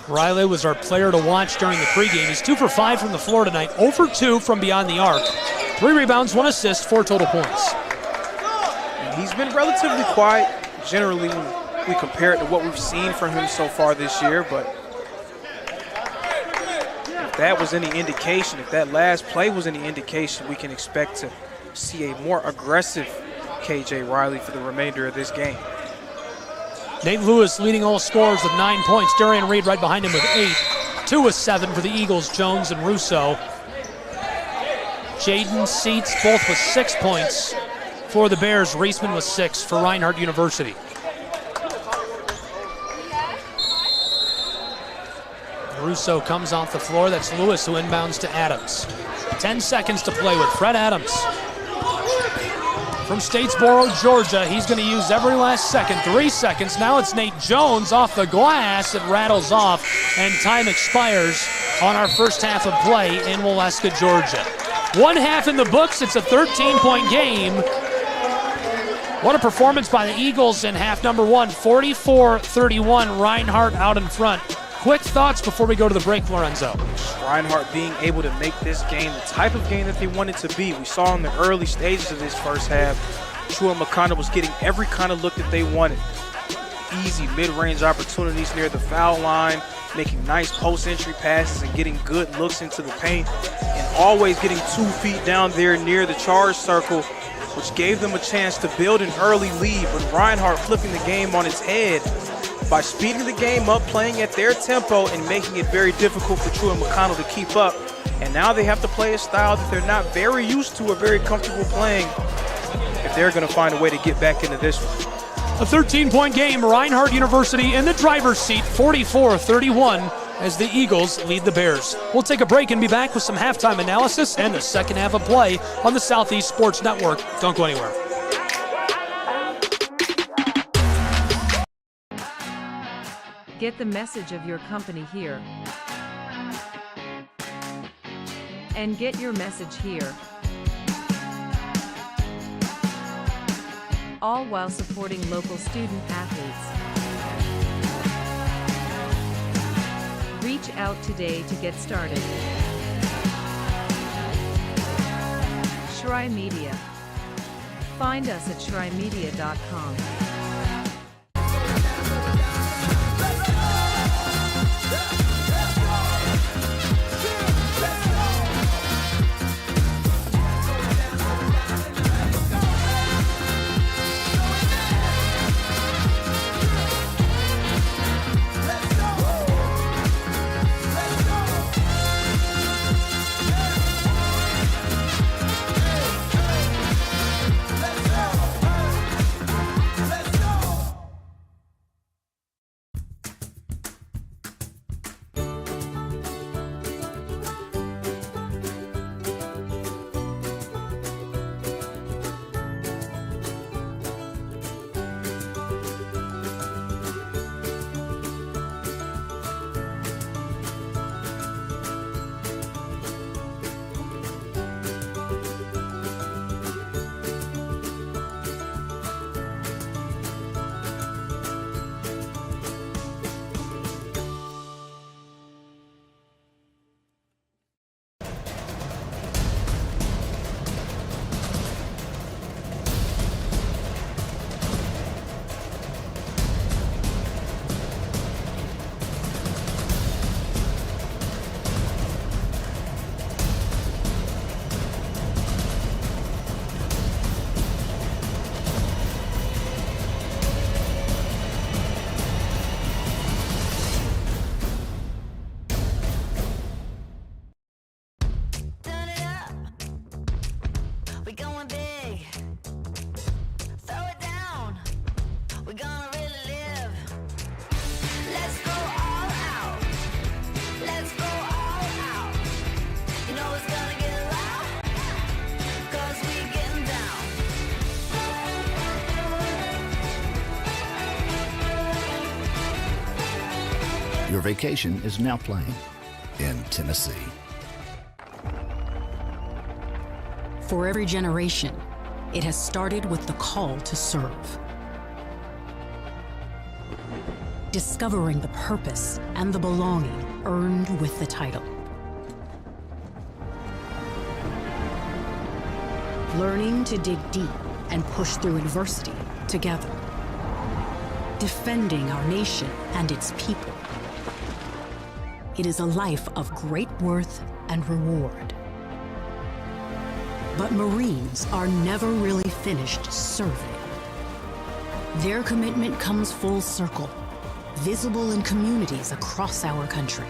Riley was our player to watch during the pregame. He's 2 for 5 from the floor tonight, 0 for 2 from beyond the arc. 3 rebounds, 1 assist, 4 total points. And he's been relatively quiet generally when we compare it to what we've seen from him so far this year, but if that was any indication, if that last play was any indication, we can expect to see a more aggressive KJ Riley for the remainder of this game. Nate Lewis leading all scorers with 9 points. Darian Reed right behind him with 8. 2 with 7 for the Eagles, Jones and Russo. Jaden Seats both with 6 points for the Bears. Reisman with 6 for Reinhardt University. Russo comes off the floor. That's Lewis who inbounds to Adams. 10 seconds to play with Fred Adams. From Statesboro, Georgia, he's going to use every last second. 3 seconds. Now it's Nate Jones off the glass. It rattles off, and time expires on our first half of play in Waleska, Georgia. 1 half in the books. It's a 13-point game. What a performance by the Eagles in half number 1. 44-31, Reinhardt out in front. quick thoughts before we go to the break, Lorenzo. Reinhardt being able to make this game the type of game that they wanted to be. We saw in the early stages of this first half, Truett and McConnell was getting every kind of look that they wanted. Easy mid-range opportunities near the foul line, making nice post-entry passes and getting good looks into the paint, and always getting 2 feet down there near the charge circle, which gave them a chance to build an early lead. But Reinhardt flipping the game on its head by speeding the game up, playing at their tempo, and making it very difficult for Truett and McConnell to keep up. And now they have to play a style that they're not very used to or very comfortable playing if they're going to find a way to get back into this one. A 13-point game, Reinhardt University in the driver's seat, 44-31, as the Eagles lead the Bears. We'll take a break and be back with some halftime analysis and the second half of play on the Southeast Sports Network. Don't go anywhere. Get the message of your company here. And get your message here. All while supporting local student athletes. Reach out today to get started. Shry Media. Find us at shrymedia.com. Your vacation is now playing in Tennessee. For every generation, it has started with the call to serve. Discovering the purpose and the belonging earned with the title. Learning to dig deep and push through adversity together. Defending our nation and its people. It is a life of great worth and reward. But Marines are never really finished serving. Their commitment comes full circle, visible in communities across our country.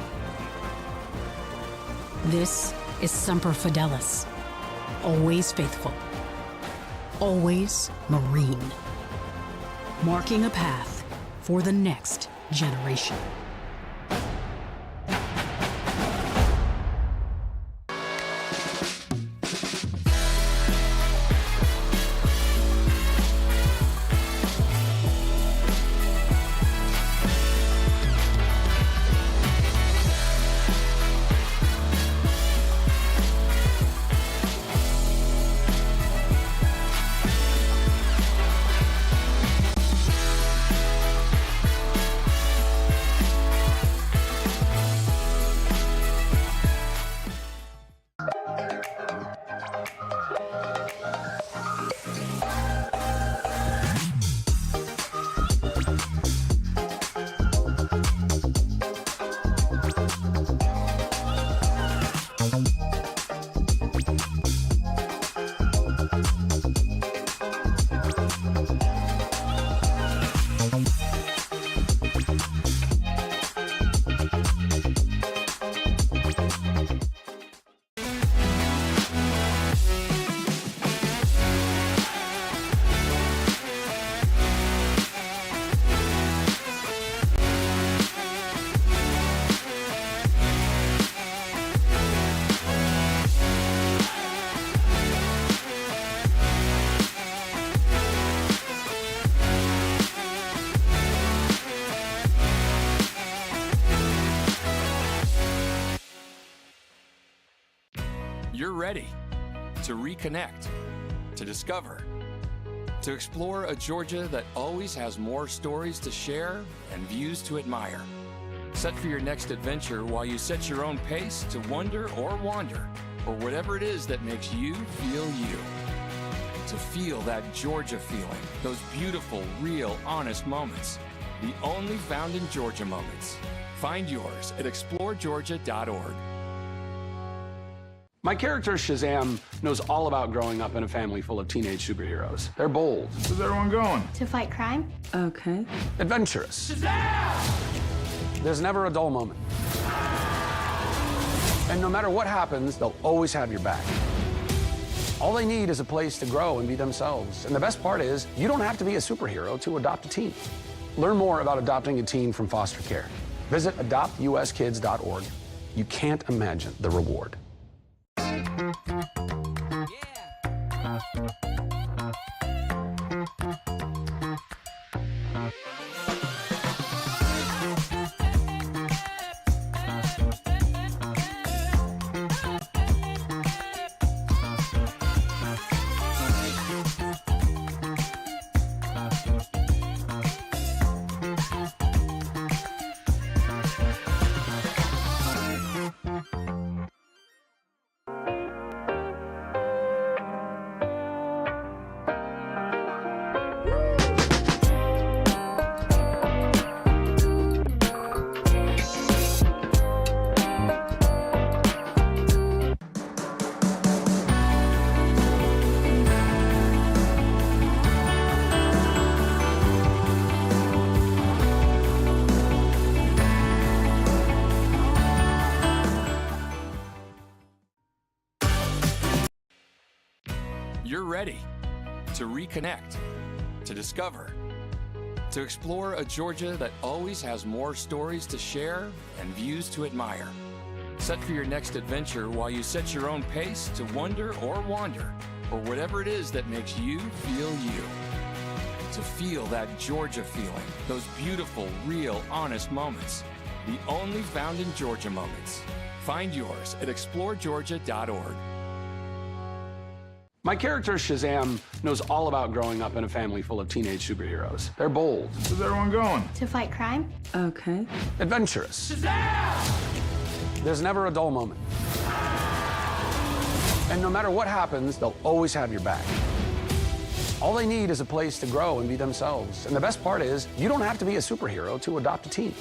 This is Semper Fidelis, always faithful, always Marine, marking a path for the next generation. ready to reconnect, to discover, to explore a Georgia that always has more stories to share and views to admire. Set for your next adventure while you set your own pace to wonder or wander, or whatever it is that makes you feel you. To feel that Georgia feeling, those beautiful, real, honest moments. The only found in Georgia moments. Find yours at exploregeorgia.org. My character, Shazam, knows all about growing up in a family full of teenage superheroes. They're bold. Where's everyone going? To fight crime? Okay. Adventurous. Shazam! There's never a dull moment. And no matter what happens, they'll always have your back. All they need is a place to grow and be themselves. And the best part is, you don't have to be a superhero to adopt a teen. Learn more about adopting a teen from foster care. Visit adoptuskids.org. You can't imagine the reward. You're ready to reconnect, to discover, to explore a Georgia that always has more stories to share and views to admire. Set for your next adventure while you set your own pace to wonder or wander, or whatever it is that makes you feel you. To feel that Georgia feeling, those beautiful, real, honest moments. The only found in Georgia moments. Find yours at exploregeorgia.org. My character, Shazam, knows all about growing up in a family full of teenage superheroes. They're bold. Where's everyone going? To fight crime? Okay. Adventurous. Shazam! There's never a dull moment. And no matter what happens, they'll always have your back. All they need is a place to grow and be themselves. And the best part is, you don't have to be a superhero to adopt a teen.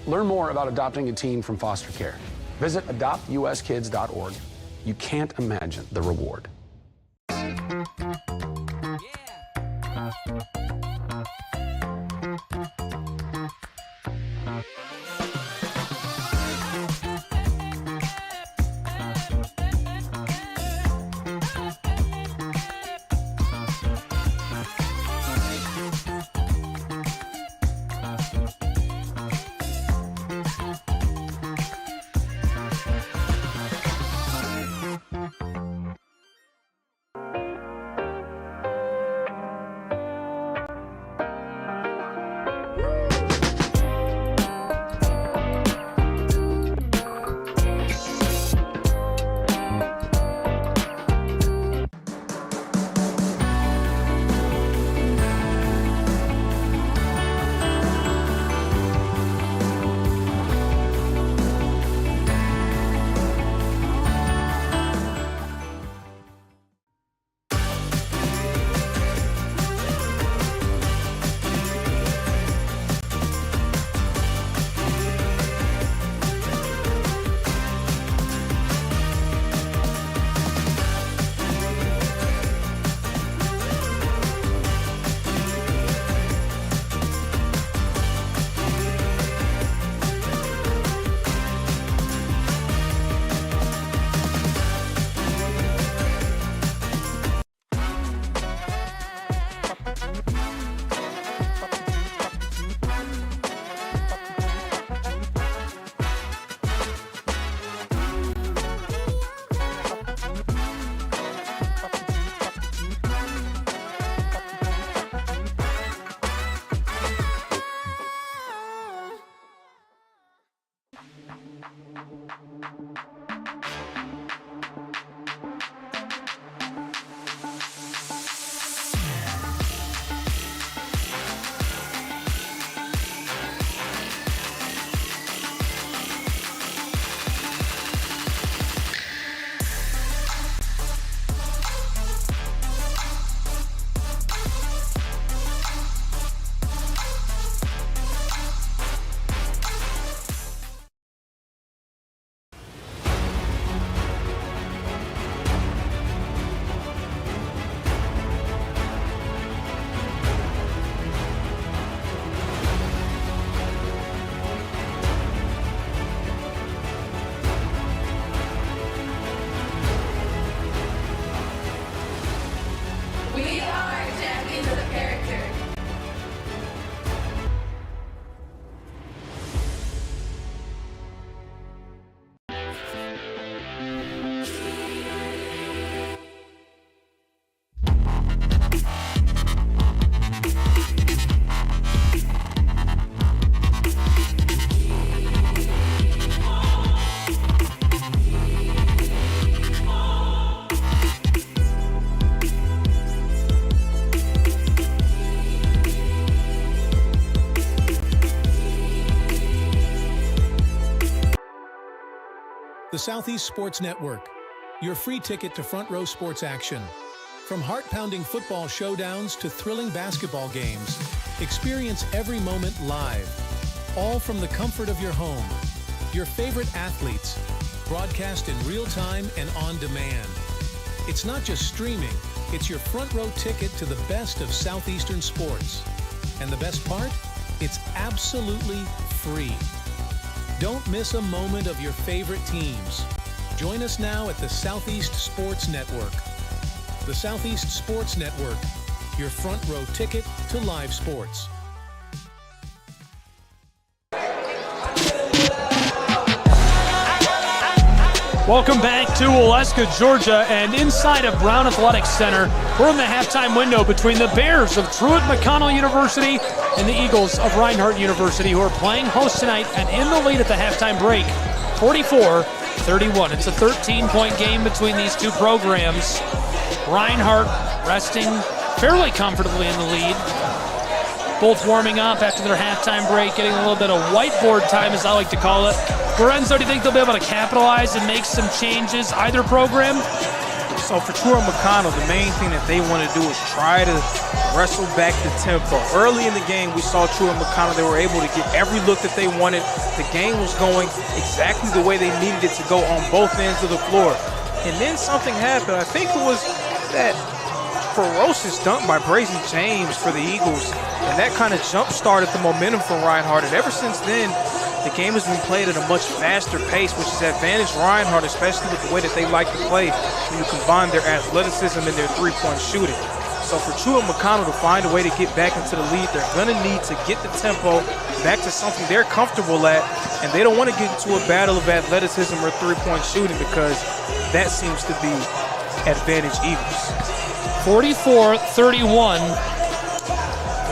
Learn more about adopting a teen from foster care. Visit adoptuskids.org. You can't imagine the reward. The Southeast Sports Network, your free ticket to front row sports action. From heart-pounding football showdowns to thrilling basketball games, experience every moment live, all from the comfort of your home. Your favorite athletes, broadcast in real time and on demand. It's not just streaming, it's your front row ticket to the best of Southeastern sports. And the best part? It's absolutely free. Don't miss a moment of your favorite teams. Join us now at the Southeast Sports Network. The Southeast Sports Network, your front row ticket to live sports. Welcome back to Waleska, Georgia, and inside of Brown Athletic Center, we're in the halftime window between the Bears of Truett McConnell University and the Eagles of Reinhardt University, who are playing host tonight and in the lead at the halftime break, 44-31. It's a 13-point game between these two programs. Reinhardt resting fairly comfortably in the lead. Both warming up after their halftime break, getting a little bit of whiteboard time, as I like to call it. Lorenzo, do you think they'll be able to capitalize and make some changes, either program? So for Truett McConnell, the main thing that they want to do is try to wrestle back the tempo. Early in the game, we saw Truett McConnell, they were able to get every look that they wanted. The game was going exactly the way they needed it to go on both ends of the floor. And then something happened. I think it was that ferocious dunk by Brazen James for the Eagles, and that kind of jump-started the momentum for Reinhardt. And ever since then, the game has been played at a much faster pace, which has advantaged Reinhardt, especially with the way that they like to play when you combine their athleticism and their three-point shooting. So for Truett McConnell to find a way to get back into the lead, they're going to need to get the tempo back to something they're comfortable at, and they don't want to get into a battle of athleticism or three-point shooting, because that seems to be advantage Eagles. 44-31,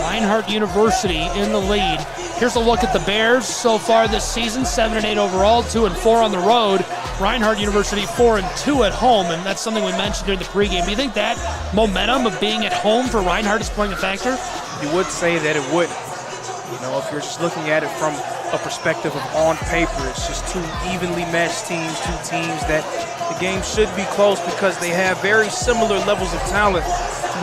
Reinhardt University in the lead. Here's a look at the Bears so far this season, 7-8 overall, 2-4 on the road. Reinhardt University 4-2 at home, and that's something we mentioned during the pregame. Do you think that momentum of being at home for Reinhardt is playing a factor? You would say that it would. You know, if you're just looking at it from a perspective of on paper, it's just two evenly matched teams, two teams that the game should be close because they have very similar levels of talent.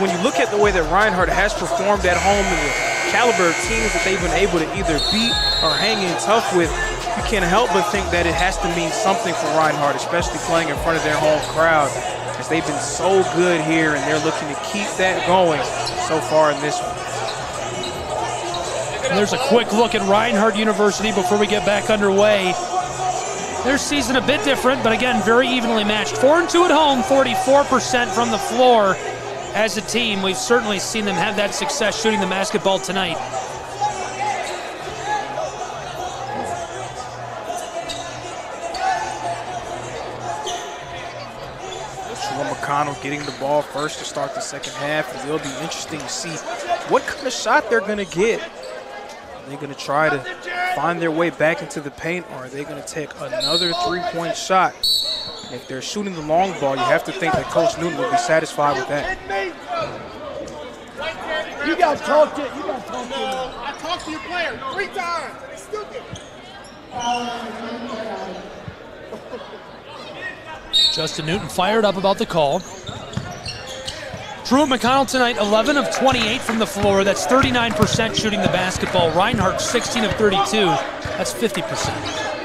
When you look at the way that Reinhardt has performed at home and the caliber of teams that they've been able to either beat or hang in tough with, you can't help but think that it has to mean something for Reinhardt, especially playing in front of their home crowd, as they've been so good here and they're looking to keep that going so far in this one. And there's a quick look at Reinhardt University before we get back underway. Their season a bit different, but again, very evenly matched. 4-2 at home, 44% from the floor as a team. We've certainly seen them have that success shooting the basketball tonight. McConnell getting the ball first to start the second half, and it'll be interesting to see what kind of shot they're going to get. Are they going to try to find their way back into the paint, or are they going to take another three-point shot? And if they're shooting the long ball, you have to think that Coach Newton will be satisfied with that. You got to talk to I talked to your player 3 times. It's stupid. Justin Newton fired up about the call. Truett McConnell tonight, 11 of 28 from the floor. That's 39% shooting the basketball. Reinhardt, 16 of 32. That's 50%.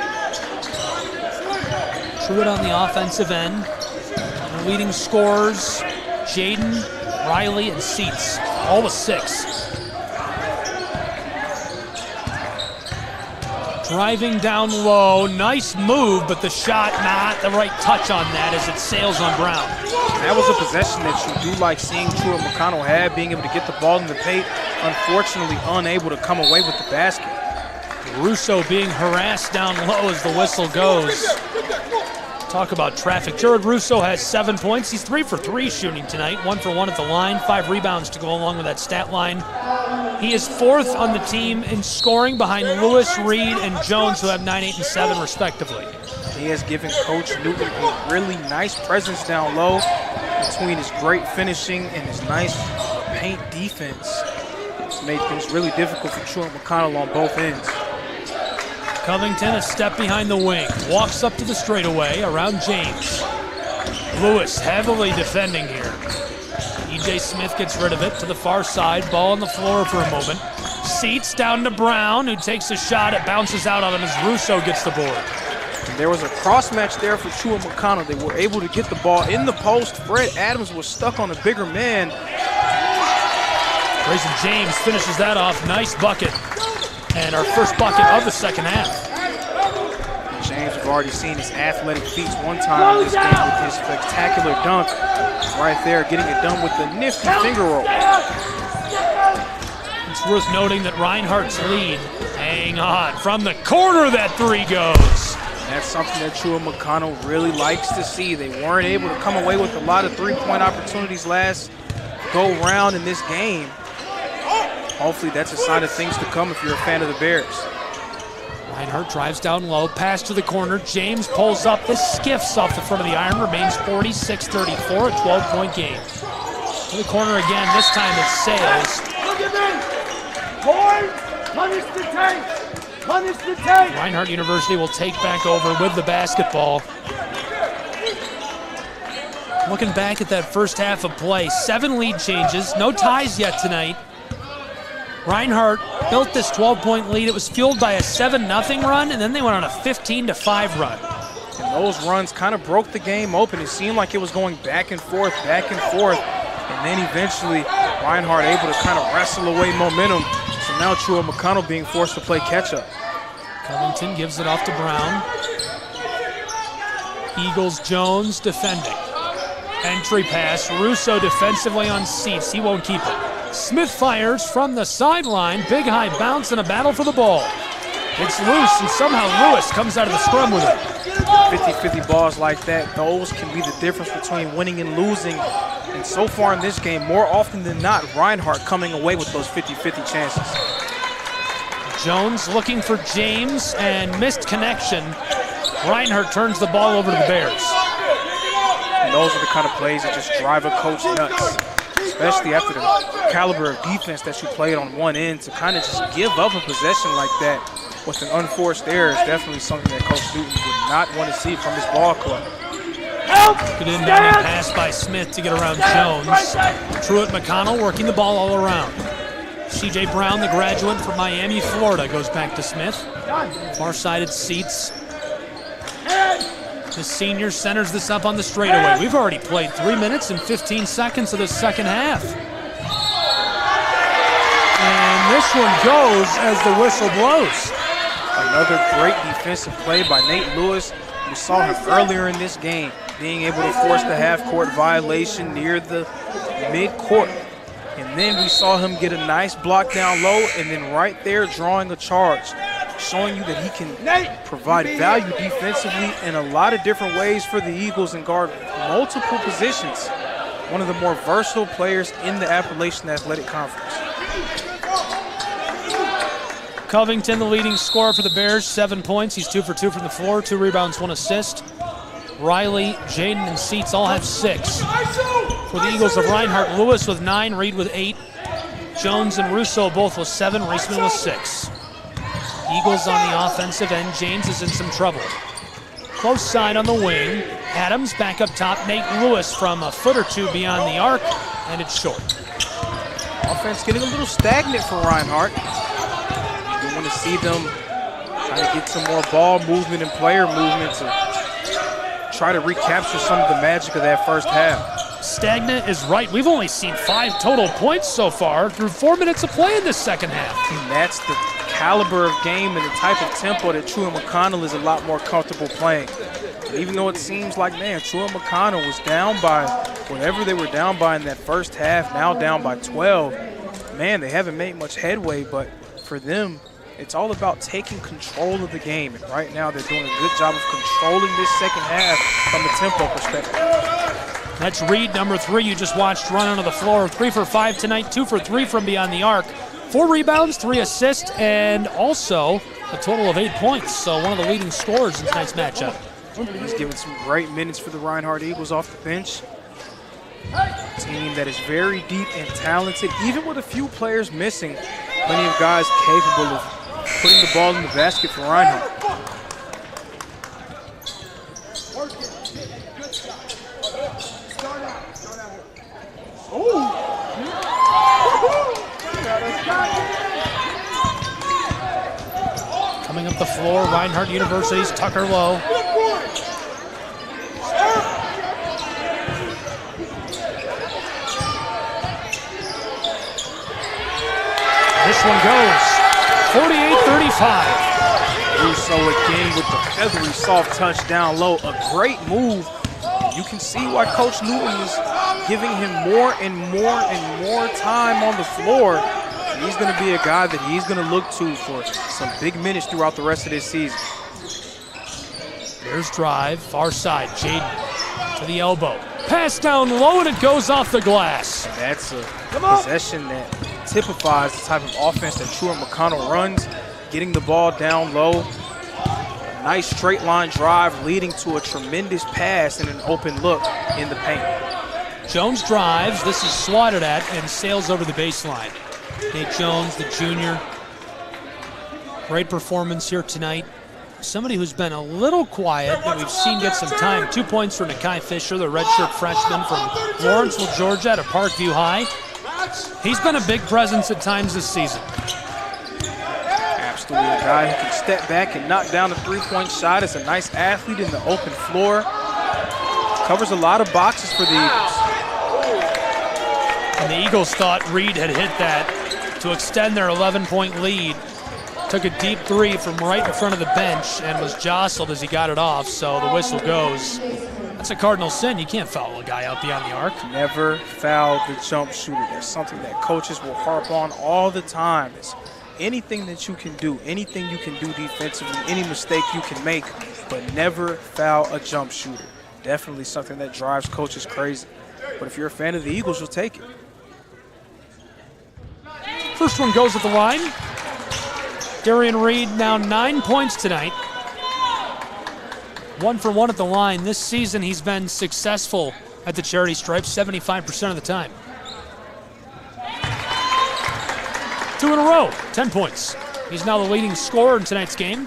Truett on the offensive end. The leading scorers, Jaden, Riley, and Seats, all with 6. Driving down low, nice move, but the shot not the right touch on that as it sails on Brown. That was a possession that you do like seeing Truett McConnell have, being able to get the ball in the paint, unfortunately unable to come away with the basket. Russo being harassed down low as the whistle goes. Talk about traffic. Jared Russo has 7 points. He's 3 for 3 shooting tonight, 1 for 1 at the line, 5 rebounds to go along with that stat line. He is 4th on the team in scoring behind Lewis, Reed, and Jones, who have 9, 8, and 7 respectively. He has given Coach Newton a really nice presence down low between his great finishing and his nice paint defense. It's made things really difficult for Truett McConnell on both ends. Covington a step behind the wing. Walks up to the straightaway around James. Lewis heavily defending here. E.J. Smith gets rid of it to the far side. Ball on the floor for a moment. Seats down to Brown, who takes a shot. It bounces out on him as Russo gets the board. And there was a cross match there for Truett and McConnell. They were able to get the ball in the post. Fred Adams was stuck on a bigger man. Grayson James finishes that off. Nice bucket. And our first bucket of the second half. James, we've already seen his athletic feats one time in this game with his spectacular dunk. Right there, getting it done with the nifty finger roll. It's worth noting that Reinhardt's lead. Hang on. From the corner, that three goes. That's something that Truett McConnell really likes to see. They weren't able to come away with a lot of three-point opportunities last go round in this game. Hopefully that's a sign of things to come if you're a fan of the Bears. Reinhardt drives down low, pass to the corner. James pulls up. This skiffs off the front of the iron. Remains 46-34, a 12-point game. To the corner again. This time it's Sales. Look at me! Boys, punish the tank! Punish the tank! Reinhardt University will take back over with the basketball. Looking back at that first half of play, 7 lead changes. No ties yet tonight. Reinhardt built this 12-point lead. It was fueled by a 7-0 run, and then they went on a 15-5 run. And those runs kind of broke the game open. It seemed like it was going back and forth, and then eventually Reinhardt able to kind of wrestle away momentum. So now Truett McConnell being forced to play catch-up. Covington gives it off to Brown. Eagles Jones defending. Entry pass. Russo defensively on Seats. He won't keep it. Smith fires from the sideline. Big high bounce and a battle for the ball. It's loose, and somehow Lewis comes out of the scrum with it. 50-50 balls like that, those can be the difference between winning and losing. And so far in this game, more often than not, Reinhardt coming away with those 50-50 chances. Jones looking for James and missed connection. Reinhardt turns the ball over to the Bears. And those are the kind of plays that just drive a coach nuts, especially after the caliber of defense that you played on one end. To kind of just give up a possession like that with an unforced error is definitely something that Coach Newton would not want to see from his ball club. Good inbounding pass by Smith to get around Jones. Truett McConnell working the ball all around. C.J. Brown, the graduate from Miami, Florida, goes back to Smith. Far-sided Seats. The senior centers this up on the straightaway. We've already played 3 minutes and 15 seconds of the second half. And this one goes as the whistle blows. Another great defensive play by Nate Lewis. We saw him earlier in this game being able to force the half-court violation near the mid-court. And then we saw him get a nice block down low, and then right there drawing a charge, showing you that he can provide value defensively in a lot of different ways for the Eagles and guard multiple positions. One of the more versatile players in the Appalachian Athletic Conference. Covington, the leading scorer for the Bears, 7 points. He's 2 for 2 from the floor, 2 rebounds, 1 assist. Riley, Jaden, and Seats all have 6. For the Eagles of Reinhardt, Lewis with 9, Reed with 8. Jones and Russo both with 7, Reisman with 6. Eagles on the offensive end. James is in some trouble. Close side on the wing. Adams back up top. Nate Lewis from a foot or two beyond the arc, and it's short. Offense getting a little stagnant for Reinhardt. We want to see them try to get some more ball movement and player movement to try to recapture some of the magic of that first half. Stagnant is right. We've only seen 5 total points so far through 4 minutes of play in this second half. And that's the caliber of game and the type of tempo that Truett McConnell is a lot more comfortable playing. And even though it seems like, man, Truett McConnell was down by whatever they were down by in that first half, now down by 12. Man, they haven't made much headway, but for them, it's all about taking control of the game. And right now, they're doing a good job of controlling this second half from a tempo perspective. That's Reed, number 3, you just watched run onto the floor. 3 for 5 tonight, 2 for 3 from beyond the arc. 4 rebounds, 3 assists, and also a total of 8 points. So one of the leading scorers in tonight's matchup. He's given some great minutes for the Reinhardt Eagles off the bench. A team that is very deep and talented, even with a few players missing. Plenty of guys capable of putting the ball in the basket for Reinhardt. Coming up the floor, Reinhardt University's Tucker Lowe. This one goes 48-35. Russo again with the feathery soft touch down low. A great move. You can see why Coach Newton is giving him more and more and more time on the floor. He's going to be a guy that he's going to look to for some big minutes throughout the rest of this season. Here's drive, far side, Jaden to the elbow. Pass down low and it goes off the glass. And that's a possession that typifies the type of offense that Truett McConnell runs, getting the ball down low. A nice straight line drive leading to a tremendous pass and an open look in the paint. Jones drives, this is swatted at and sails over the baseline. Nate Jones, the junior. Great performance here tonight. Somebody who's been a little quiet that we've seen get some time. 2 points for Nakai Fisher, the redshirt freshman from Lawrenceville, Georgia at Parkview High. He's been a big presence at times this season. Absolutely a guy who can step back and knock down the three-point shot. Is a nice athlete in the open floor. Covers a lot of boxes for the Eagles. And the Eagles thought Reed had hit that to extend their 11-point lead. Took a deep three from right in front of the bench and was jostled as he got it off, so the whistle goes. That's a cardinal sin. You can't foul a guy out beyond the arc. Never foul the jump shooter. That's something that coaches will harp on all the time. It's anything that you can do, anything you can do defensively, any mistake you can make, but never foul a jump shooter. Definitely something that drives coaches crazy. But if you're a fan of the Eagles, you'll take it. First one goes at the line. Darian Reed now 9 points tonight. 1 for 1 at the line. This season he's been successful at the charity stripe 75% of the time. 2 in a row, 10 points. He's now the leading scorer in tonight's game.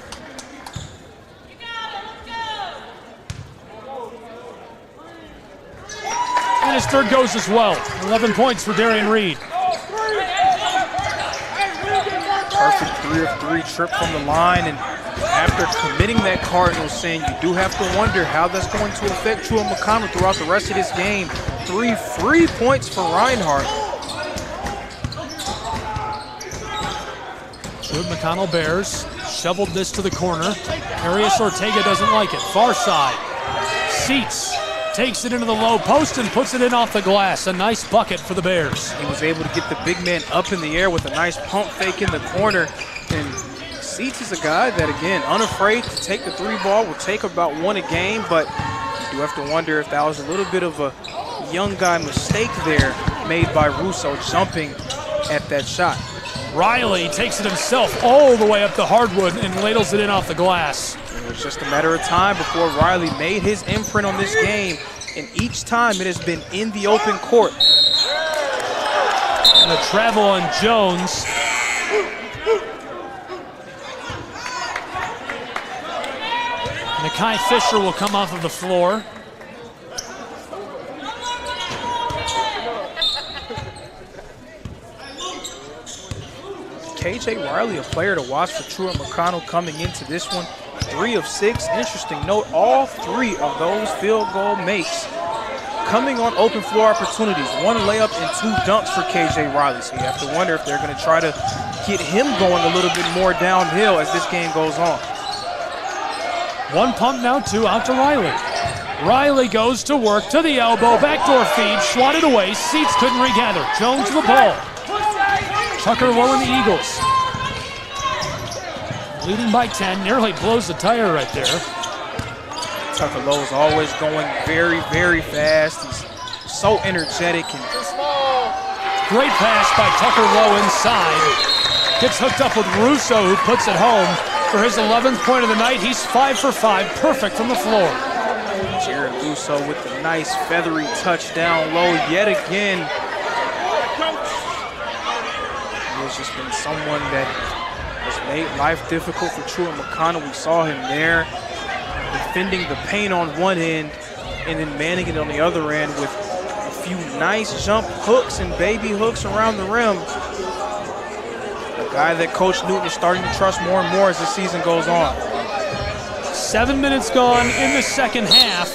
And his third goes as well. 11 points for Darian Reed. Perfect 3 of 3 trip from the line, and after committing that Cardinals sin, you do have to wonder how that's going to affect Truett McConnell throughout the rest of this game. 3 free points for Reinhardt. Truett McConnell Bears shoveled this to the corner. Arias Ortega doesn't like it. Far side. Seats takes it into the low post and puts it in off the glass. A nice bucket for the Bears. He was able to get the big man up in the air with a nice pump fake in the corner. And Seats is a guy that, again, unafraid to take the three ball, will take about 1 a game, but you do have to wonder if that was a little bit of a young guy mistake there made by Russo jumping at that shot. Riley takes it himself all the way up the hardwood and ladles it in off the glass. It was just a matter of time before Riley made his imprint on this game, and each time it has been in the open court. And a travel on Jones. Nakai Fisher will come off of the floor. KJ Riley, a player to watch for Truett McConnell coming into this one. 3 of 6. Interesting note, all 3 of those field goal makes coming on open floor opportunities. 1 layup and 2 dunks for KJ Riley. So you have to wonder if they're going to try to get him going a little bit more downhill as this game goes on. 1 pump now, 2 out to Riley. Riley goes to work to the elbow, backdoor feed, swatted away. Seats couldn't regather. Jones to the ball. Tucker Lowe and the Eagles. Leading by 10, nearly blows the tire right there. Tucker Lowe is always going very, very fast. He's so energetic. And great pass by Tucker Lowe inside. Gets hooked up with Russo, who puts it home for his 11th point of the night. He's 5 for 5, perfect from the floor. Jared Russo with the nice feathery touch down low yet again. He has just been someone that It's made life difficult for Truett McConnell. We saw him there defending the paint on one end and then manning it on the other end with a few nice jump hooks and baby hooks around the rim. A guy that Coach Newton is starting to trust more and more as the season goes on. 7 minutes gone in the second half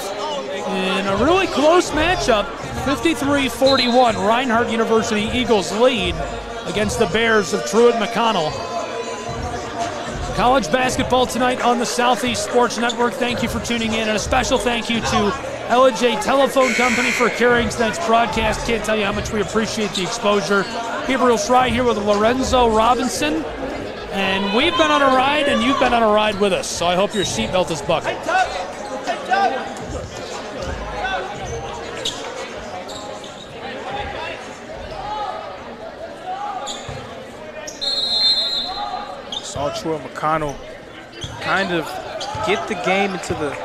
in a really close matchup. 53-41, Reinhardt University Eagles lead against the Bears of Truett McConnell. College basketball tonight on the Southeast Sports Network. Thank you for tuning in, and a special thank you to L&J Telephone Company for carrying tonight's broadcast. Can't tell you how much we appreciate the exposure. Gabriel Schrei here with Lorenzo Robinson, and we've been on a ride, and you've been on a ride with us, so I hope your seatbelt is buckled. Saw Truett McConnell kind of get the game into the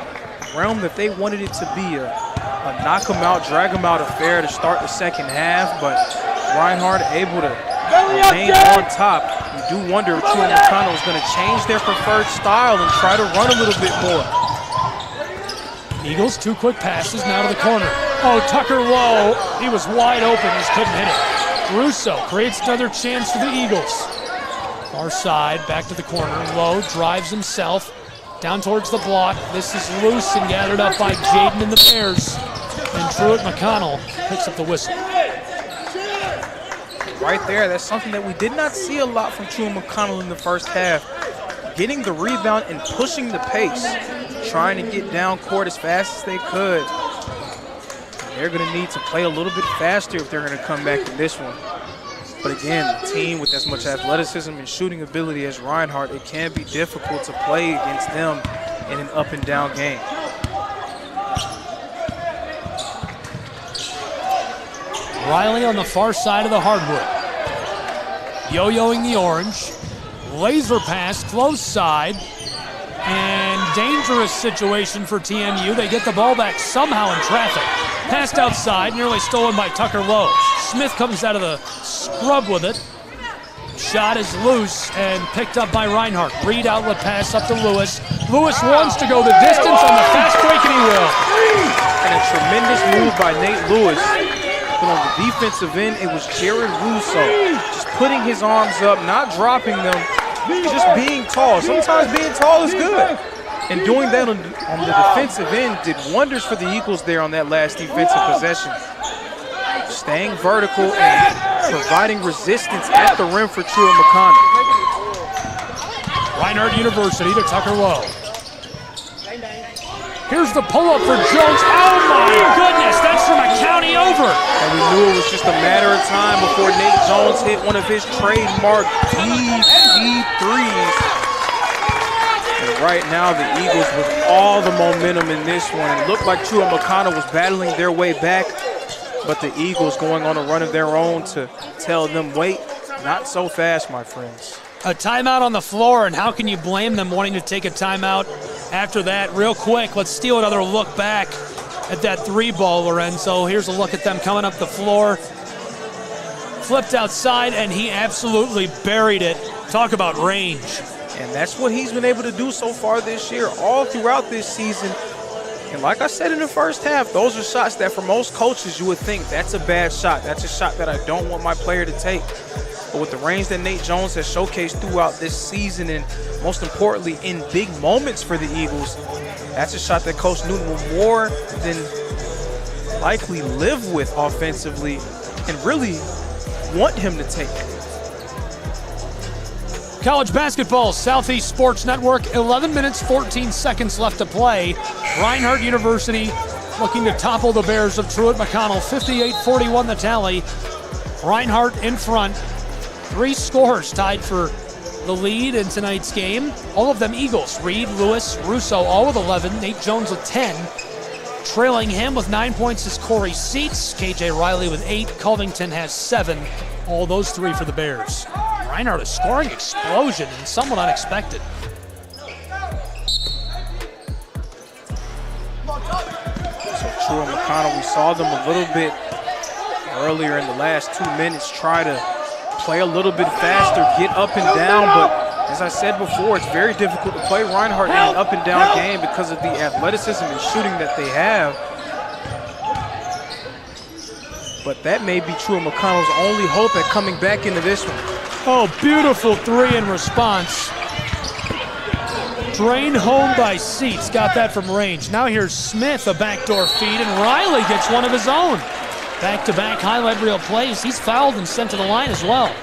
realm that they wanted it to be, a knock 'em out, drag 'em out affair to start the second half, but Reinhardt able to remain on top. You do wonder if Truett McConnell is going to change their preferred style and try to run a little bit more. Eagles, 2 quick passes now to the corner. Oh, Tucker Lowe, he was wide open, just couldn't hit it. Russo creates another chance for the Eagles. Far side, back to the corner. Lowe drives himself down towards the block. This is loose and gathered up by Jaden and the Bears. And Truett McConnell picks up the whistle. Right there, that's something that we did not see a lot from Truett McConnell in the first half. Getting the rebound and pushing the pace, trying to get down court as fast as they could. They're going to need to play a little bit faster if they're going to come back in this one. But again, a team with as much athleticism and shooting ability as Reinhardt, it can be difficult to play against them in an up and down game. Riley on the far side of the hardwood. Yo-yoing the orange. Laser pass, close side. And dangerous situation for TMU. They get the ball back somehow in traffic. Passed outside, nearly stolen by Tucker Lowe. Smith comes out of the scrub with it. Shot is loose and picked up by Reinhardt. Reed outlet pass up to Lewis. Lewis wants to go the distance on the fast break, and he will. And a tremendous move by Nate Lewis. But on the defensive end, it was Jared Russo. Just putting his arms up, not dropping them, just being tall. Sometimes being tall is good. And doing that on the defensive end did wonders for the Eagles there on that last defensive possession. Staying vertical and providing resistance at the rim for Truett McConnell. Reinhardt University to Tucker Lowe. Here's the pull-up for Jones. Oh my goodness, that's from a county over. And we knew it was just a matter of time before Nate Jones hit one of his trademark DG threes. And right now the Eagles with all the momentum in this one. It looked like Truett McConnell was battling their way back, but the Eagles going on a run of their own to tell them, wait, not so fast, my friends. A timeout on the floor, and how can you blame them wanting to take a timeout after that? Real quick, let's steal another look back at that 3-ball, Lorenzo. Here's a look at them coming up the floor. Flipped outside, and he absolutely buried it. Talk about range. And that's what he's been able to do so far this year, all throughout this season. And like I said in the first half, those are shots that for most coaches you would think that's a bad shot. That's a shot that I don't want my player to take. But with the range that Nate Jones has showcased throughout this season, and most importantly in big moments for the Eagles, that's a shot that Coach Newton will more than likely live with offensively and really want him to take. College basketball, Southeast Sports Network, 11 minutes, 14 seconds left to play. Reinhardt University looking to topple the Bears of Truett McConnell, 58-41 the tally. Reinhardt in front. 3 scores tied for the lead in tonight's game. All of them Eagles. Reed, Lewis, Russo, all with 11. Nate Jones with 10. Trailing him with 9 points is Corey Seats. KJ Riley with 8. Covington has 7. All those 3 for the Bears. Reinhardt, a scoring explosion and somewhat unexpected. So Truett McConnell, we saw them a little bit earlier in the last 2 minutes try to play a little bit faster, get up and down, but As I said before, it's very difficult to play Reinhardt in an up-and-down game because of the athleticism and shooting that they have. But that may be Truett McConnell's only hope at coming back into this one. Oh, beautiful three in response. Drained home by Seats, got that from range. Now here's Smith, a backdoor feed, and Riley gets one of his own. Back-to-back highlight reel plays. He's fouled and sent to the line as well.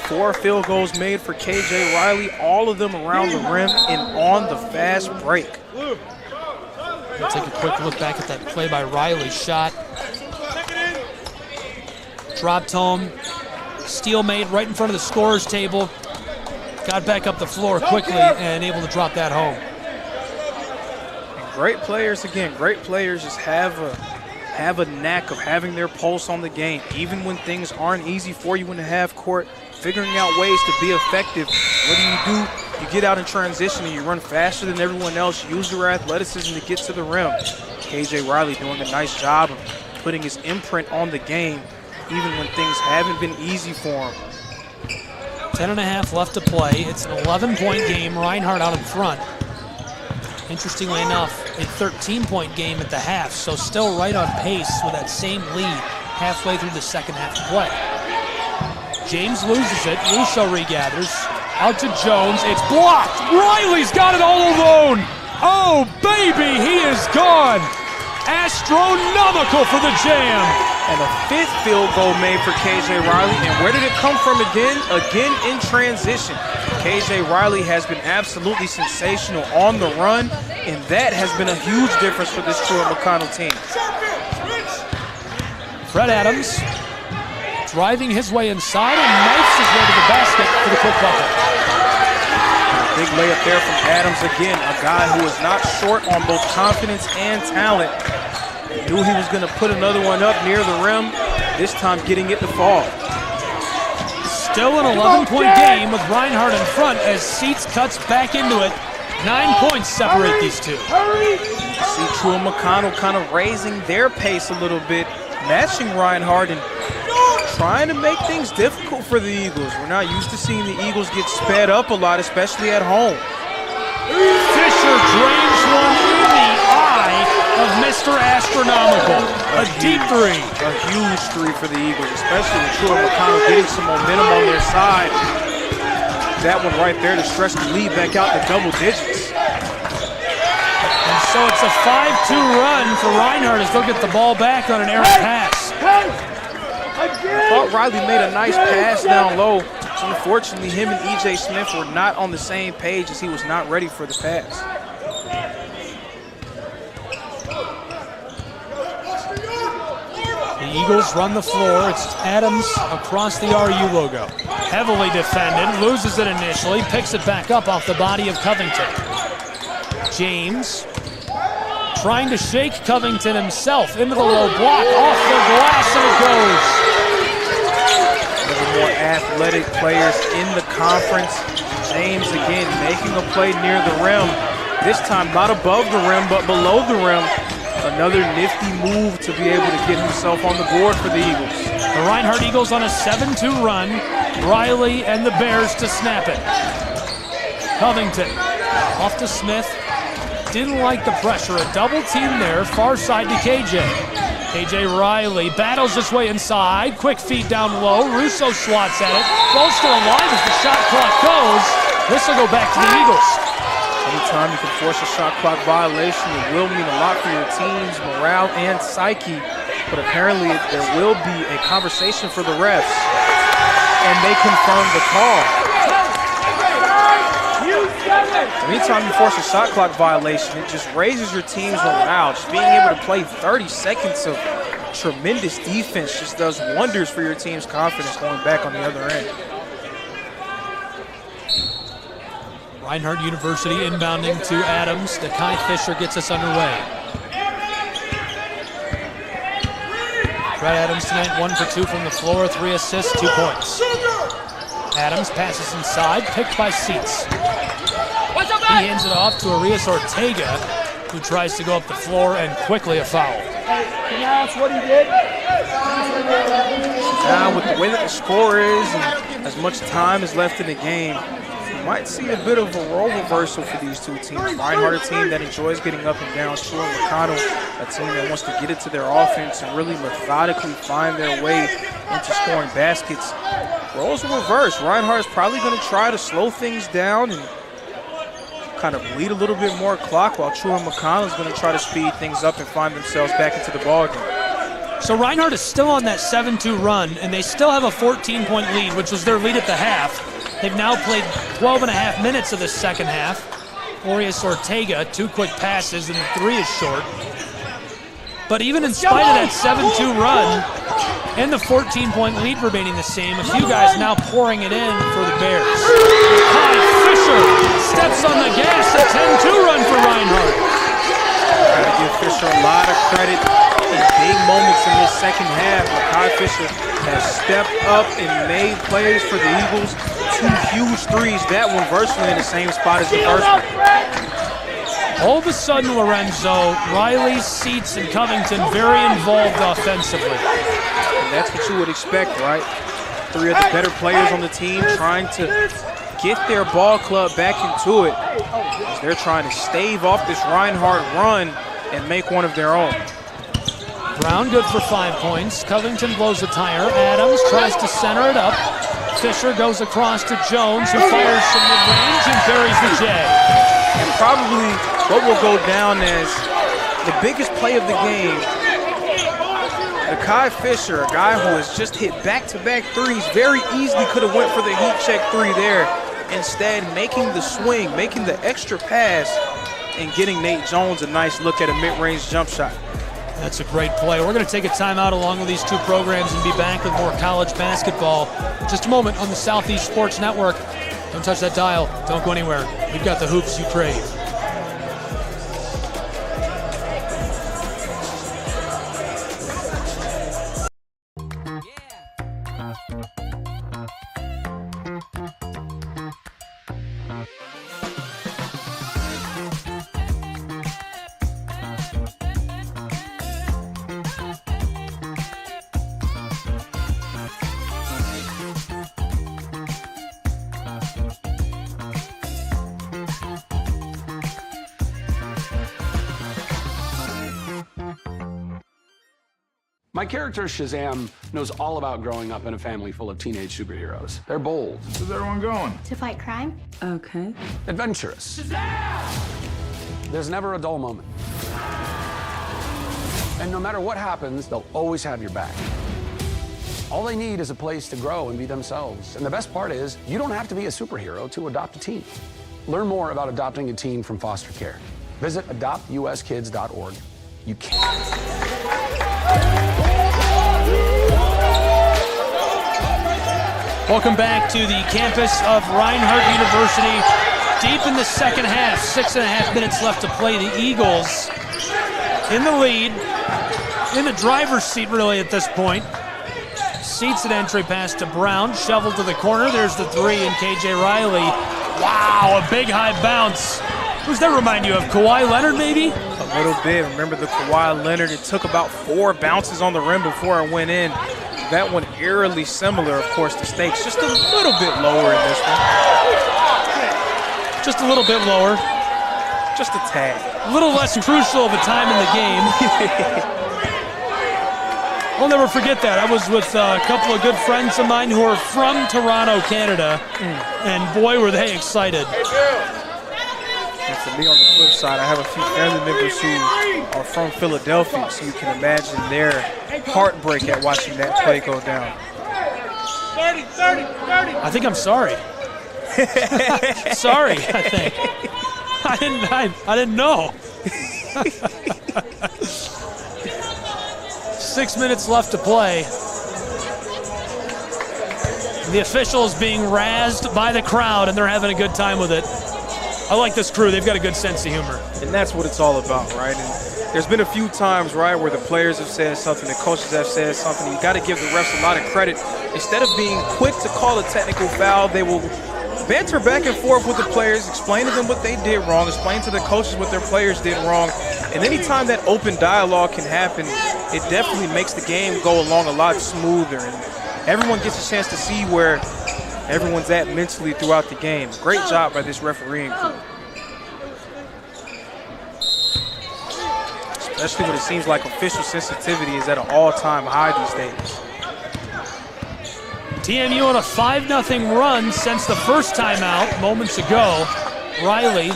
4 field goals made for KJ Riley, all of them around the rim and on the fast break. We'll take a quick look back at that play by Riley. Shot. Dropped home. Steal made right in front of the scorer's table. Got back up the floor quickly and able to drop that home. And great players, again, great players just have a knack of having their pulse on the game. Even when things aren't easy for you in the half court, figuring out ways to be effective. What do? You get out in transition and you run faster than everyone else. Use your athleticism to get to the rim. KJ Riley doing a nice job of putting his imprint on the game, even when things haven't been easy for him. 10.5 left to play. It's an 11-point game. Reinhardt out in front. Interestingly enough, a 13-point game at the half, so still right on pace with that same lead halfway through the second half of play. James loses it. Russo regathers. Out to Jones. It's blocked. Riley's got it all alone. Oh, baby, he is gone. Astronomical for the jam. And a 5th field goal made for KJ Riley. And where did it come from again? Again in transition. KJ Riley has been absolutely sensational on the run, and that has been a huge difference for this Truett McConnell team. Fred Adams driving his way inside and knifes his way to the basket for the quick bucket. Big layup there from Adams again, a guy who is not short on both confidence and talent. Knew he was going to put another one up near the rim, this time getting it to fall. Still an 11-point game with Reinhardt in front as Seats cuts back into it. 9 points separate these two. See Truett McConnell kind of raising their pace a little bit, matching Reinhardt and trying to make things difficult for the Eagles. We're not used to seeing the Eagles get sped up a lot, especially at home. Fisher drains one in the eye of Mr. Astronomical. A deep three. A huge three for the Eagles, especially with Truett McConnell getting some momentum on their side. That one right there to stretch the lead back out to double digits. And so it's a 5-2 run for Reinhardt as they'll get the ball back on an errant pass. I thought Riley made a nice pass down low. Unfortunately, him and E.J. Smith were not on the same page as he was not ready for the pass. The Eagles run the floor. It's Adams across the RU logo. Heavily defended, loses it initially, picks it back up off the body of Covington. James trying to shake Covington himself into the low block, off the glass, and it goes. One of the more athletic players in the conference. James again making a play near the rim. This time not above the rim, but below the rim. Another nifty move to be able to get himself on the board for the Eagles. The Reinhardt Eagles on a 7-2 run. Riley and the Bears to snap it. Covington off to Smith. Didn't like the pressure. A double team there, far side to KJ. KJ Riley battles his way inside. Quick feed down low. Russo swats at it. Ball still alive as the shot clock goes. This will go back to the Eagles. Anytime you can force a shot clock violation, it will mean a lot for your team's morale and psyche. But apparently there will be a conversation for the refs, and they confirm the call. Anytime you force a shot clock violation, it just raises your team's morale. Just being able to play 30 seconds of tremendous defense just does wonders for your team's confidence going back on the other end. Reinhardt University inbounding to Adams. Nakai Fisher gets us underway. Fred Adams tonight 1 for 2 from the floor, 3 assists, 2 points. Adams passes inside, picked by Seats. He hands it off to Arias Ortega, who tries to go up the floor, and quickly a foul. Can I ask what he did? Now with the way that the score is and as much time is left in the game, you might see a bit of a role reversal for these two teams. Reinhardt, a team that enjoys getting up and down. Truett, McConnell, a team that wants to get it to their offense and really methodically find their way into scoring baskets. Roles are reversed. Reinhardt is probably going to try to slow things down and kind of bleed a little bit more clock, while Truett and McConnell is going to try to speed things up and find themselves back into the ballgame. So Reinhardt is still on that 7-2 run, and they still have a 14-point lead, which was their lead at the half. They've now played 12 and a half minutes of the second half. Orius Ortega, 2 quick passes, and the 3 is short. But even in spite of that 7-2 run and the 14-point lead remaining the same, a few guys now pouring it in for the Bears. Kai Fisher steps on the gas, a 10-2 run for Reinhardt. Gotta give Fisher a lot of credit in big moments in this second half. Kai Fisher has stepped up and made plays for the Eagles. 2 huge threes, that one virtually in the same spot as the first one. All of a sudden, Lorenzo, Riley, Seats, and Covington very involved offensively. And that's what you would expect, right? 3 of the better players on the team trying to get their ball club back into it as they're trying to stave off this Reinhardt run and make one of their own. Brown good for 5 points. Covington blows the tire. Adams tries to center it up. Fisher goes across to Jones, who fires from mid-range and buries the J. And probably what will go down as the biggest play of the game, Kai Fisher, a guy who has just hit back-to-back threes, very easily could have went for the heat check 3 there. Instead, making the swing, making the extra pass, and getting Nate Jones a nice look at a mid-range jump shot. That's a great play. We're going to take a timeout along with these 2 programs and be back with more college basketball in just a moment on the Southeast Sports Network. Don't touch that dial. Don't go anywhere. We've got the hoops you crave. My character, Shazam, knows all about growing up in a family full of teenage superheroes. They're bold. Where's everyone going? To fight crime? Okay. Adventurous. Shazam! There's never a dull moment. And no matter what happens, they'll always have your back. All they need is a place to grow and be themselves. And the best part is, you don't have to be a superhero to adopt a teen. Learn more about adopting a teen from foster care. Visit adoptuskids.org. You can't. Welcome back to the campus of Reinhardt University. Deep in the second half, 6.5 minutes left to play. The Eagles in the lead, in the driver's seat really at this point. Seats an entry pass to Brown, shoveled to the corner. There's the 3 and KJ Riley. Wow, a big high bounce. Who's that remind you of? Kawhi Leonard maybe? A little bit. Remember the Kawhi Leonard? It took about 4 bounces on the rim before it went in. That one eerily similar, of course, to Stakes. Just a little bit lower in this one. Just a little bit lower. Just a tad. A little less crucial of a time in the game. I'll never forget that. I was with a couple of good friends of mine who are from Toronto, Canada, and boy, were they excited. And for me, on the flip side, I have a few family members who are from Philadelphia, so you can imagine their heartbreak at watching that play go down. 30. I think I'm sorry. Sorry, I think. I didn't know. 6 minutes left to play. The officials being razzed by the crowd, and they're having a good time with it. I like this crew. They've got a good sense of humor. And that's what it's all about, right? And there's been a few times, right, where the players have said something, the coaches have said something. You got to give the refs a lot of credit. Instead of being quick to call a technical foul, they will banter back and forth with the players, explain to them what they did wrong, explain to the coaches what their players did wrong. And anytime that open dialogue can happen, it definitely makes the game go along a lot smoother. And everyone gets a chance to see where everyone's at mentally throughout the game. Great job by this refereeing crew. Especially when it seems like official sensitivity is at an all-time high these days. TMU on a 5-0 run since the first timeout moments ago. Riley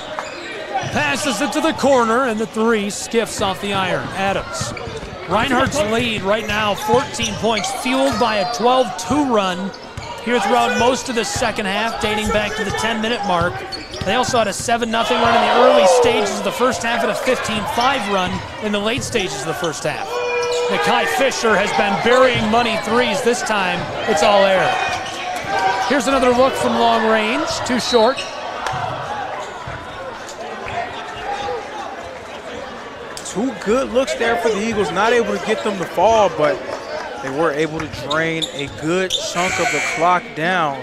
passes it to the corner, and the three skiffs off the iron. Adams. Reinhardt's lead right now, 14 points, fueled by a 12-2 run here throughout most of the second half, dating back to the 10-minute mark. They also had a 7-0 run in the early stages of the first half and a 15-5 run in the late stages of the first half. Nakai Fisher has been burying money threes. This time, it's all air. Here's another look from long range, too short. Two good looks there for the Eagles, not able to get them to fall, but they were able to drain a good chunk of the clock down.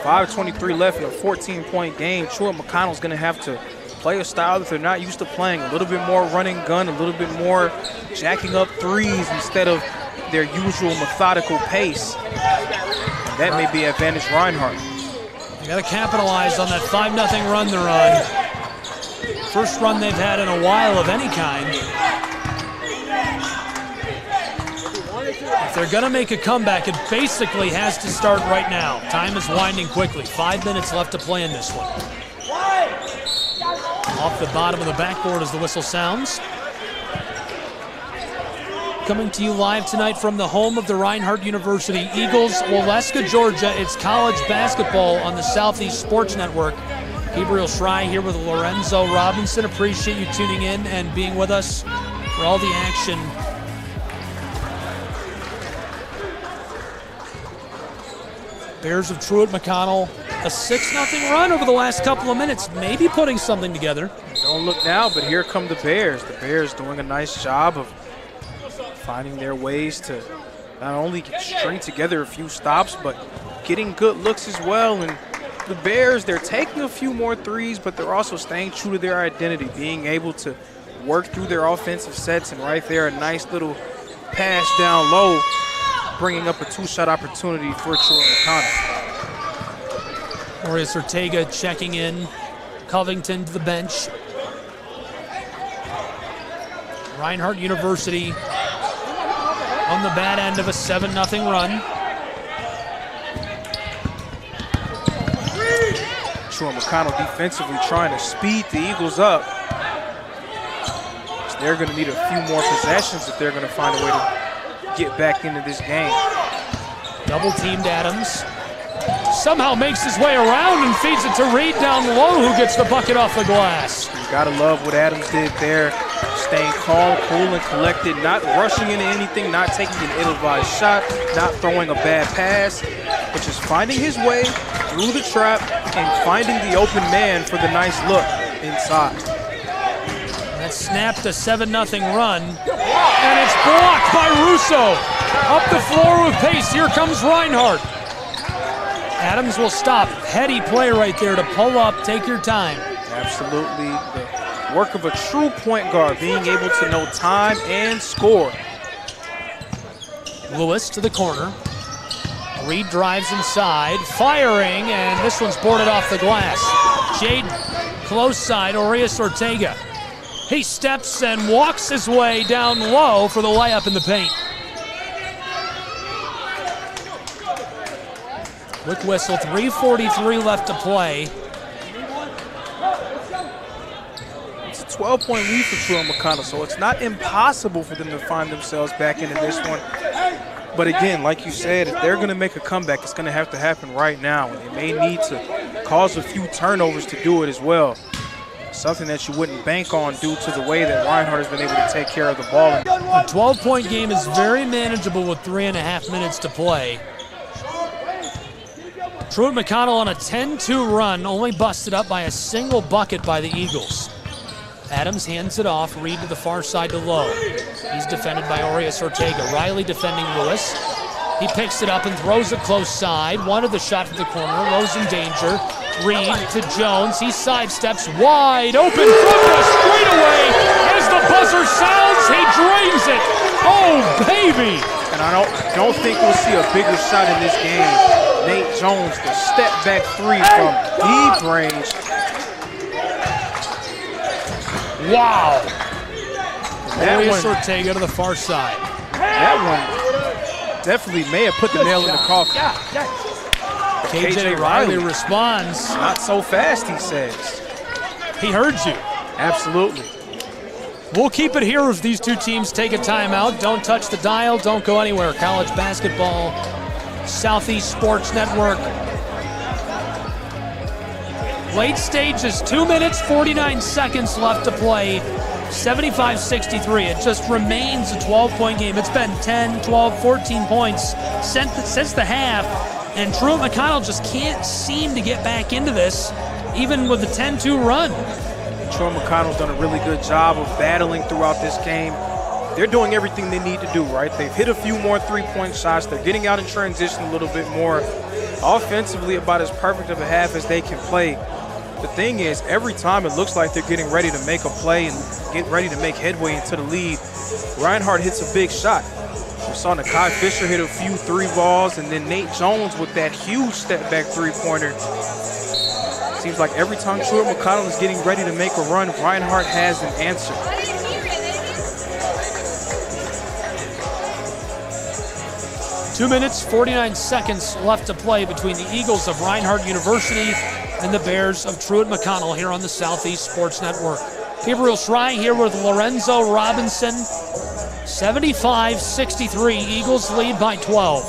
5:23 left in a 14-point game. Truett McConnell's going to have to play a style that they're not used to playing. A little bit more running gun, a little bit more jacking up threes instead of their usual methodical pace. And that may be advantage Reinhardt. They got to capitalize on that 5-0 run they're on. First run they've had in a while of any kind. If they're going to make a comeback, it basically has to start right now. Time is winding quickly. 5 minutes left to play in this one. Off the bottom of the backboard as the whistle sounds. Coming to you live tonight from the home of the Reinhardt University Eagles, Waleska, Georgia. It's college basketball on the Southeast Sports Network. Gabriel Schrei here with Lorenzo Robinson. Appreciate you tuning in and being with us for all the action. Bears of Truett McConnell, a 6-0 run over the last couple of minutes, maybe putting something together. Don't look now, but here come the Bears. The Bears doing a nice job of finding their ways to not only string together a few stops, but getting good looks as well. And the Bears, they're taking a few more threes, but they're also staying true to their identity, being able to work through their offensive sets. And right there, a nice little pass down low, bringing up a two-shot opportunity for Truett McConnell. Orius Ortega checking in. Covington to the bench. Reinhardt University on the bad end of a 7-0 run. Truett McConnell defensively trying to speed the Eagles up. So they're going to need a few more possessions if they're going to find a way to get back into this game. Double teamed Adams. Somehow makes his way around and feeds it to Reed down low, who gets the bucket off the glass. You gotta love what Adams did there. Staying calm, cool, and collected, not rushing into anything, not taking an ill-advised shot, not throwing a bad pass, but just finding his way through the trap and finding the open man for the nice look inside. That snapped a 7-0 run, and it's blocked by Russo. Up the floor with pace, here comes Reinhardt. Adams will stop. Heady play right there to pull up, take your time. Absolutely. The work of a true point guard, being able to know time and score. Lewis to the corner. Reed drives inside, firing, and this one's boarded off the glass. Jade close side, Orius Ortega. He steps and walks his way down low for the layup in the paint. Quick whistle, 3:43 left to play. It's a 12-point lead for Truett McConnell, so it's not impossible for them to find themselves back into this one. But again, like you said, if they're going to make a comeback, it's going to have to happen right now. And they may need to cause a few turnovers to do it as well. Something that you wouldn't bank on due to the way that Reinhardt has been able to take care of the ball. A 12-point game is very manageable with 3.5 minutes to play. Truett McConnell on a 10-2 run, only busted up by a single bucket by the Eagles. Adams hands it off, Reed to the far side to Lowe. He's defended by Orius Ortega. Riley defending Lewis. He picks it up and throws it close side. Wanted the shot from the corner. Lowe's in danger. Reed to Jones. He sidesteps wide open from the straightaway. As the buzzer sounds, he drains it. Oh, baby! And I don't think we'll see a bigger shot in this game. Nate Jones, the step back three from deep range. Wow. Elias Ortega to the far side. That one definitely may have put the nail in the coffin. KJ Riley responds. Not so fast, he says. He heard you. Absolutely. We'll keep it here as these two teams take a timeout. Don't touch the dial. Don't go anywhere. College basketball, Southeast Sports Network. Late stages, 2 minutes, 49 seconds left to play. 75-63. It just remains a 12-point game. It's been 10, 12, 14 points since the half. And Truett McConnell just can't seem to get back into this, even with a 10-2 run. Truett McConnell's done a really good job of battling throughout this game. They're doing everything they need to do, right? They've hit a few more three-point shots. They're getting out in transition a little bit more. Offensively, about as perfect of a half as they can play. The thing is, every time it looks like they're getting ready to make a play and get ready to make headway into the lead, Reinhardt hits a big shot. We saw Nakai Fisher hit a few three balls, and then Nate Jones with that huge step-back three-pointer. Seems like every time Truett McConnell is getting ready to make a run, Reinhardt has an answer. Two minutes, 49 seconds left to play between the Eagles of Reinhardt University and the Bears of Truett McConnell here on the Southeast Sports Network. Gabriel Schrei here with Lorenzo Robinson. 75-63, Eagles lead by 12.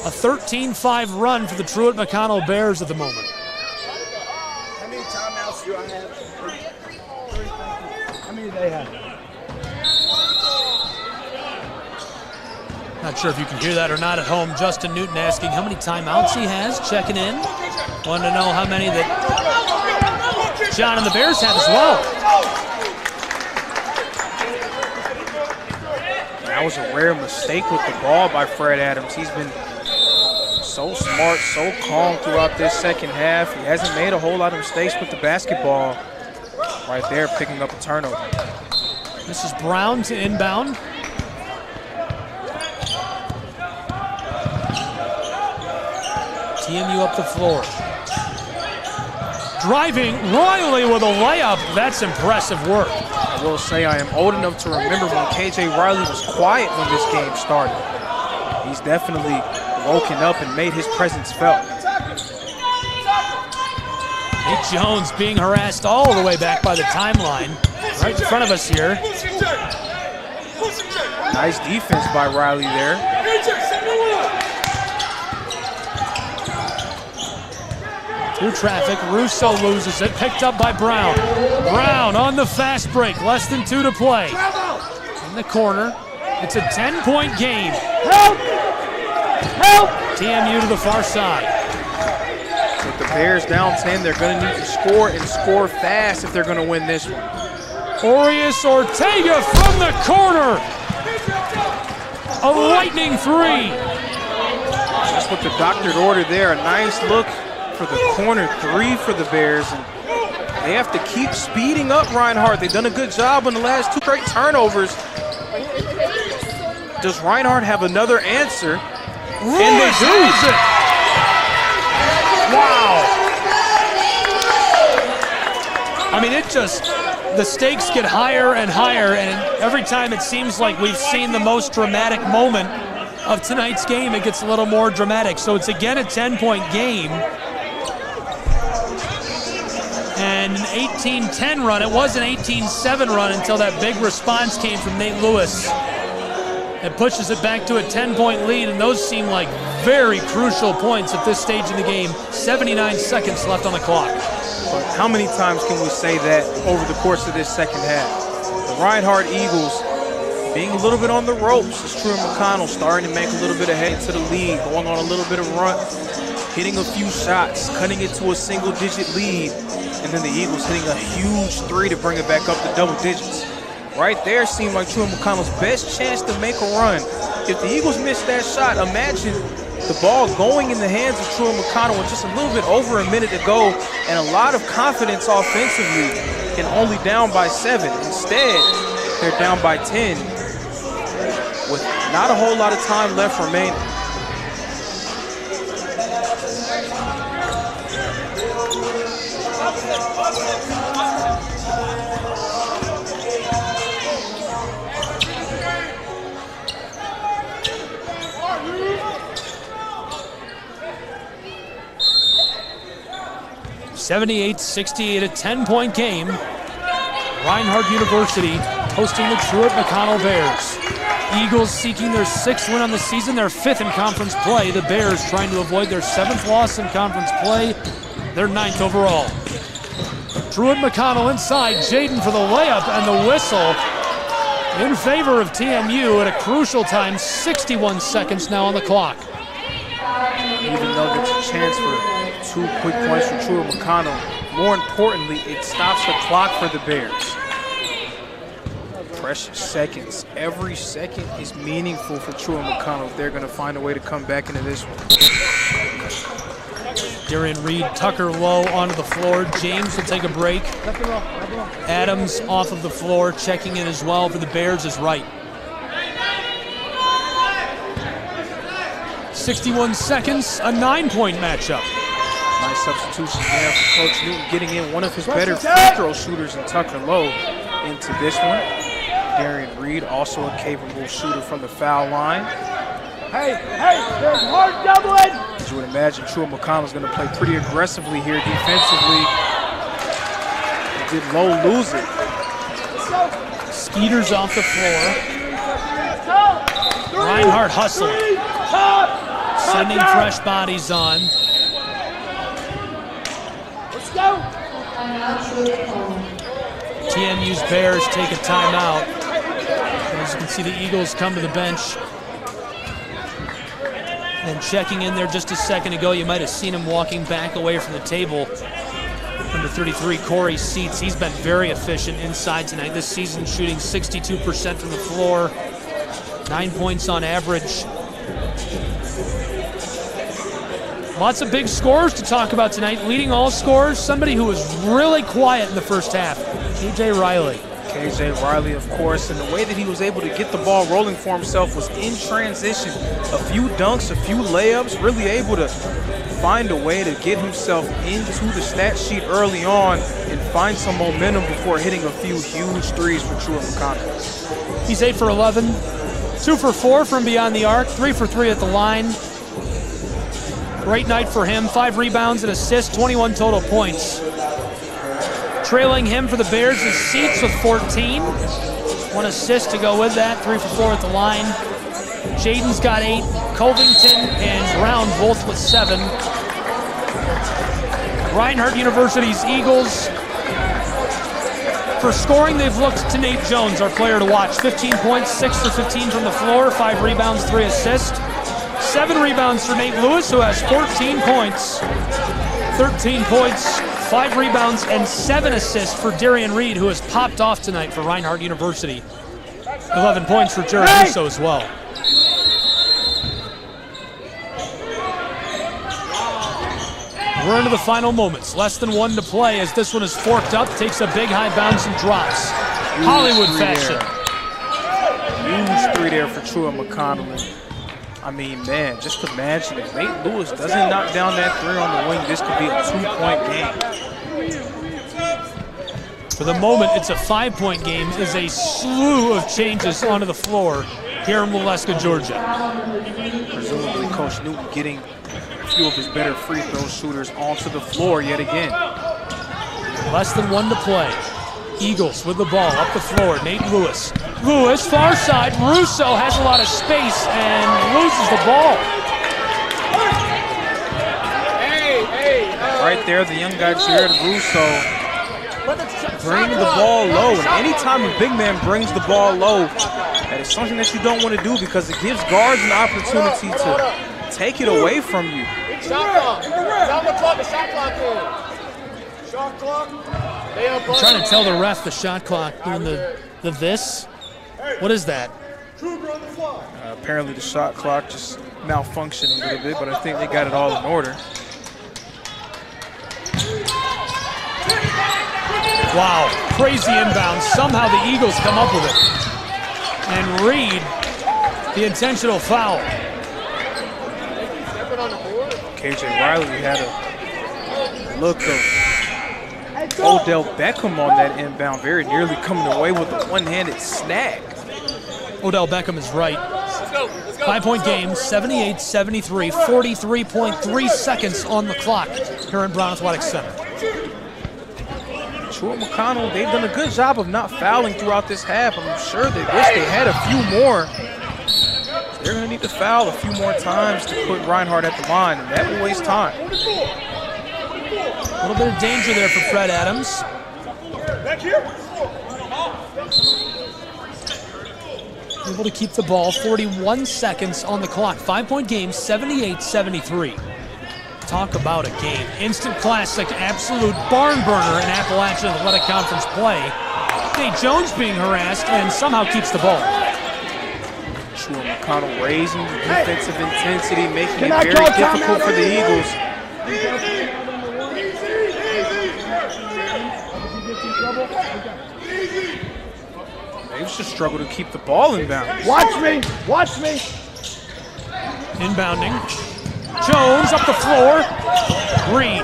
A 13-5 run for the Truett McConnell Bears at the moment. How many timeouts do I have? 3. How many do they have? Not sure if you can hear that or not at home. Justin Newton asking how many timeouts he has, checking in. Wanted to know how many that John and the Bears have as well. That was a rare mistake with the ball by Fred Adams. He's been so smart, so calm throughout this second half. He hasn't made a whole lot of mistakes with the basketball. Right there, picking up a turnover. This is Brown to inbound. TMU up the floor. Driving, Riley with a layup. That's impressive work. I will say I am old enough to remember when KJ Riley was quiet when this game started. He's definitely woken up and made his presence felt. Nate Jones being harassed all the way back by the timeline. Right in front of us here. Nice defense by Riley there. Through traffic, Russo loses it, picked up by Brown. Brown on the fast break, less than 2 to play. In the corner, it's a 10-point game. Help! Help! TMU to the far side. With the Bears down 10, they're going to need to score and score fast if they're going to win this one. Elias Ortega from the corner. A lightning three. Just with the doctored order there, a nice look for the corner three for the Bears. And they have to keep speeding up Reinhardt. They've done a good job on the last 2 straight turnovers. Does Reinhardt have another answer? And they do. Wow. I mean, it just, the stakes get higher and higher, and every time it seems like we've seen the most dramatic moment of tonight's game, it gets a little more dramatic. So it's again a 10-point game. And an 18-10 run. It was an 18-7 run until that big response came from Nate Lewis. It pushes it back to a 10-point lead, and those seem like very crucial points at this stage in the game. 79 seconds left on the clock. But how many times can we say that over the course of this second half? The Reinhardt Eagles being a little bit on the ropes as Truett McConnell starting to make a little bit of head to the lead, going on a little bit of run, hitting a few shots, cutting it to a single-digit lead, and then the Eagles hitting a huge three to bring it back up to double digits. Right there seemed like Truett McConnell's best chance to make a run. If the Eagles missed that shot, imagine the ball going in the hands of Truett McConnell with just a little bit over a minute to go and a lot of confidence offensively, and only down by 7. Instead, they're down by 10. Not a whole lot of time left remaining. (78-68), a 10-point game. Reinhardt University hosting the Truett McConnell Bears. Eagles seeking their 6th win on the season, their 5th in conference play. The Bears trying to avoid their 7th loss in conference play, their 9th overall. Truett McConnell inside, Jaden for the layup and the whistle in favor of TMU at a crucial time, 61 seconds now on the clock. Even though there's a chance for 2 quick points from Truett McConnell, more importantly, it stops the clock for the Bears. Precious seconds. Every second is meaningful for Truett McConnell if they're going to find a way to come back into this one. Darian Reed, Tucker low onto the floor. James will take a break. Adams off of the floor, checking in as well for the Bears is Wright. 61 seconds, a 9-point matchup. Nice substitution there for Coach Newton, getting in one of his better free throw shooters in Tucker Lowe into this one. Darian Reed, also a capable shooter from the foul line. Hey, there's hard doubling! As you would imagine, Truett McConnell is going to play pretty aggressively here defensively. Did Lowe lose it? Skeeter's off the floor. Reinhardt hustling. Sending fresh bodies on. Let's go! TMU's Bears take a timeout. As you can see, the Eagles come to the bench. And checking in there just a second ago, you might have seen him walking back away from the table. Number 33, Corey Seats. He's been very efficient inside tonight this season, shooting 62% from the floor. 9 points on average. Lots of big scores to talk about tonight. Leading all scorers, somebody who was really quiet in the first half, KJ Riley. KJ Riley, of course, and the way that he was able to get the ball rolling for himself was in transition. A few dunks, a few layups, really able to find a way to get himself into the stat sheet early on and find some momentum before hitting a few huge threes for Truett McConnell. He's 8 for 11, 2 for 4 from beyond the arc, 3 for 3 at the line. Great night for him, 5 rebounds and assists, 21 total points. Trailing him for the Bears is Seats with 14. 1 assist to go with that, 3 for 4 at the line. Jaden's got 8, Covington and Brown both with 7. Reinhardt University's Eagles. For scoring, they've looked to Nate Jones, our player to watch. 15 points, 6 for 15 from the floor, 5 rebounds, 3 assists. 7 rebounds for Nate Lewis, who has 14 points. 13 points, 5 rebounds, and 7 assists for Darian Reed, who has popped off tonight for Reinhardt University. 11 points for Jared Russo as well. We're into the final moments. Less than 1 to play as this one is forked up, takes a big high bounce and drops. Hollywood fashion. Huge 3 there for Truett McConnell. I mean, man, just imagine if Nate Lewis doesn't knock down that 3 on the wing, this could be a 2-point game. For the moment, it's a 5-point game. There's a slew of changes onto the floor here in Waleska, Georgia. Presumably, Coach Newton getting a few of his better free throw shooters onto the floor yet again. Less than 1 to play. Eagles with the ball up the floor. Nate Lewis. Lewis, far side. Russo has a lot of space and loses the ball. Right there, the young guy, Jared Russo, bringing the ball low. And anytime a big man brings the ball low, that is something that you don't want to do because it gives guards an opportunity to take it away from you. Shot clock. Down the clock, the shot clock in. Shot clock. I'm trying to tell the ref the shot clock doing the this. What is that? Apparently the shot clock just malfunctioned a little bit, but I think they got it all in order. Wow, crazy inbound. Somehow the Eagles come up with it. And Reed the intentional foul. KJ Riley had a look of Odell Beckham on that inbound, very nearly coming away with a one-handed snag. Odell Beckham is right. 5-point game, 78-73, 43.3 seconds on the clock here at Brown Athletic Center. Truett McConnell, they've done a good job of not fouling throughout this half. I'm sure they wish they had a few more. They're going to need to foul a few more times to put Reinhardt at the line, and that will waste time. A little bit of danger there for Fred Adams. Able to keep the ball, 41 seconds on the clock. 5-point game, 78-73. Talk about a game. Instant classic, absolute barn burner in Appalachian Athletic Conference play. Nate Jones being harassed and somehow keeps the ball. Truett McConnell raising the defensive intensity, making it very difficult for the Eagles. They just struggle to keep the ball inbound. Watch me! Watch me! Inbounding. Jones up the floor. Reed,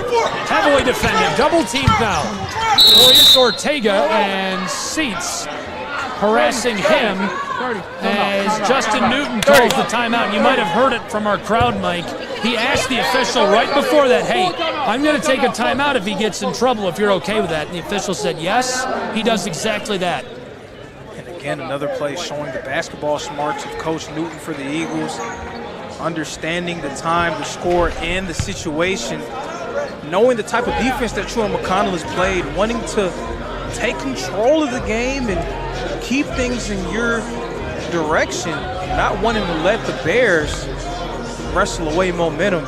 heavily defended, double teamed now. Luis Ortega and Seats harassing him as Justin Newton calls the timeout. And you might have heard it from our crowd mic. He asked the official right before that, hey, I'm going to take a timeout if he gets in trouble, if you're okay with that. And the official said yes, he does exactly that. And again, another play showing the basketball smarts of Coach Newton for the Eagles, understanding the time, the score, and the situation, knowing the type of defense that Truett McConnell has played, wanting to take control of the game and keep things in your direction, not wanting to let the Bears wrestle away momentum.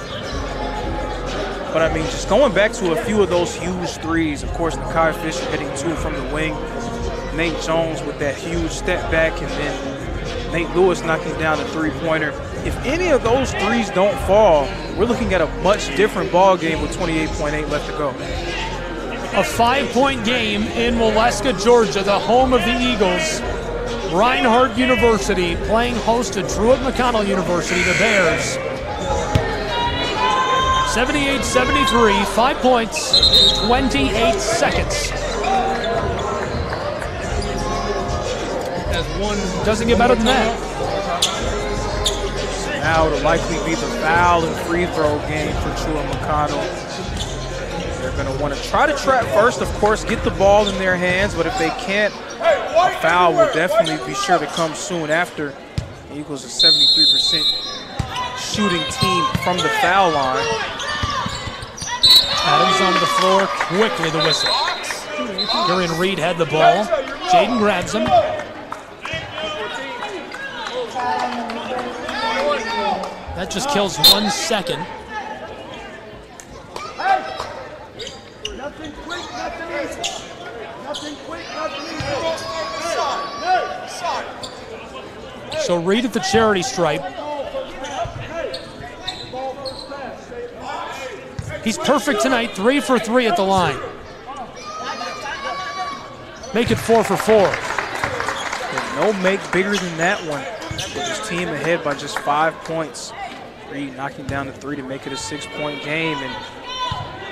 But I mean, just going back to a few of those huge threes, of course, Nakai Fisher hitting two from the wing, Nate Jones with that huge step back, and then Nate Lewis knocking down a three-pointer. If any of those threes don't fall, we're looking at a much different ball game with 28.8 left to go. A 5-point game in Waleska, Georgia, the home of the Eagles. Reinhardt University playing host to Truett McConnell University, the Bears. 78-73, 5 points, 28 seconds. As one doesn't get better than that. Now it'll likely be the foul and free throw game for Truett McConnell. They're going to want to try to trap first, of course, get the ball in their hands, but if they can't, a foul will definitely be sure to come soon after. The Eagles are 73% shooting team from the foul line. Adams onto the floor, quickly the whistle. Darian Reed had the ball. Jaden grabs him. That just kills 1 second. Nothing quick, nothing easy. Nothing quick, nothing easy. So Reed at the charity stripe. He's perfect tonight, 3 for 3 at the line. Make it 4 for 4. And no make bigger than that one. With his team ahead by just 5 points. Reed knocking down the 3 to make it a 6-point game and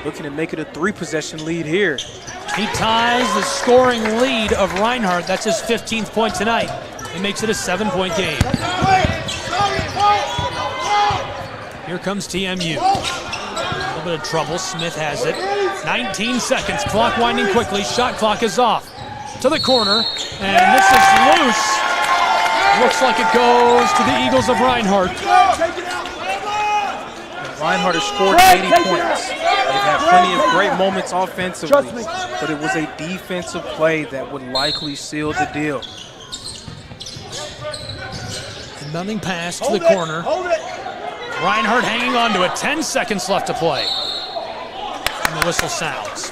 looking to make it a 3-possession lead here. He ties the scoring lead of Reinhardt. That's his 15th point tonight. He makes it a 7-point game. Here comes TMU. A little bit of trouble. Smith has it. 19 seconds. Clock winding quickly. Shot clock is off. To the corner. And this is loose. Looks like it goes to the Eagles of Reinhardt. Reinhardt has scored 80 points. They've had plenty of great moments offensively, but it was a defensive play that would likely seal the deal. Inbounding pass to the corner. Reinhardt hanging on to it. 10 seconds left to play. And the whistle sounds.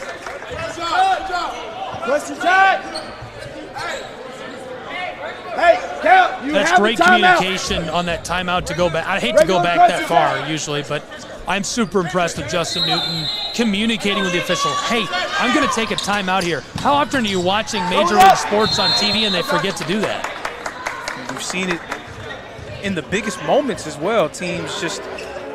That's great communication on that timeout to go back. I hate to go back that far usually, but I'm super impressed with Justin Newton communicating with the official. Hey, I'm going to take a timeout here. How often are you watching Major League Sports on TV and they forget to do that? We've seen it in the biggest moments as well. Teams just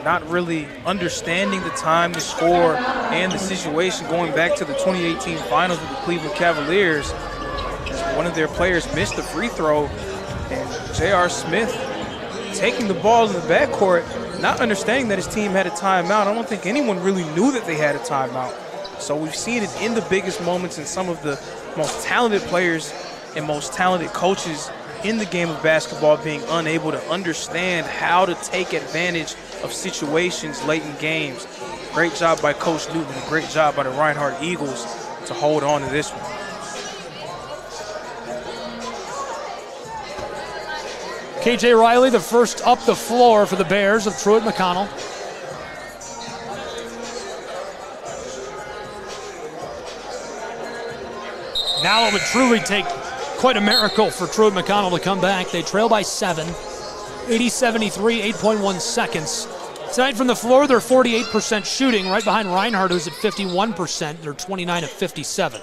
not really understanding the time, the score, and the situation. Going back to the 2018 finals with the Cleveland Cavaliers, one of their players missed a free throw, and J.R. Smith taking the ball in the backcourt, not understanding that his team had a timeout. I don't think anyone really knew that they had a timeout. So we've seen it in the biggest moments, and some of the most talented players and most talented coaches in the game of basketball being unable to understand how to take advantage of situations late in games. Great job by Coach Newton, great job by the Reinhardt Eagles to hold on to this one. KJ Riley, the first up the floor for the Bears of Truett McConnell. Now it would truly take quite a miracle for Truett McConnell to come back. They trail by 7, 80-73, 8.1 seconds. Tonight from the floor, they're 48% shooting, right behind Reinhardt, who's at 51%. They're 29 of 57.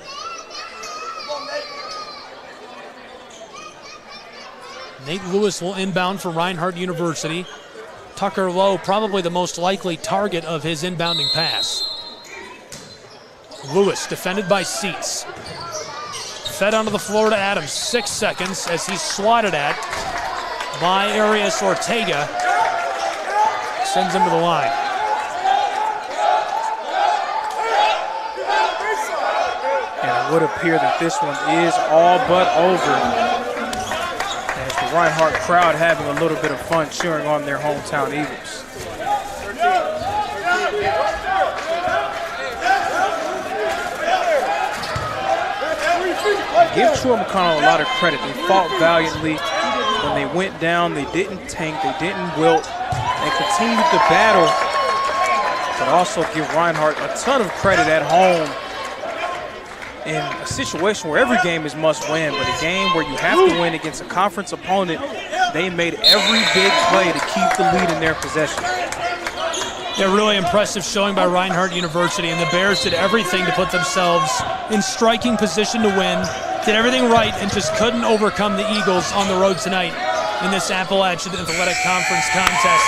Nate Lewis will inbound for Reinhardt University. Tucker Lowe, probably the most likely target of his inbounding pass. Lewis defended by Seats. Fed onto the floor to Adams, 6 seconds as he's swatted at by Arias Ortega. Sends him to the line. And it would appear that this one is all but over. As the Reinhardt crowd having a little bit of fun cheering on their hometown Eagles. Give Truett McConnell a lot of credit. They fought valiantly. When they went down, they didn't tank, they didn't wilt. They continued to battle, but also give Reinhardt a ton of credit at home in a situation where every game is must win, but a game where you have to win against a conference opponent. They made every big play to keep the lead in their possession. Yeah, really impressive showing by Reinhardt University, and the Bears did everything to put themselves in striking position to win. Did everything right and just couldn't overcome the Eagles on the road tonight in this Appalachian Athletic Conference contest.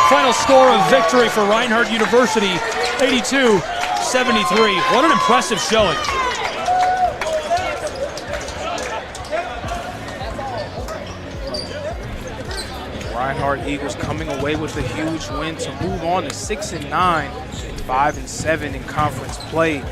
Final score of victory for Reinhardt University, 82-73. What an impressive showing. Reinhardt Eagles coming away with a huge win to move on to 6-9 and 5-7 in conference play.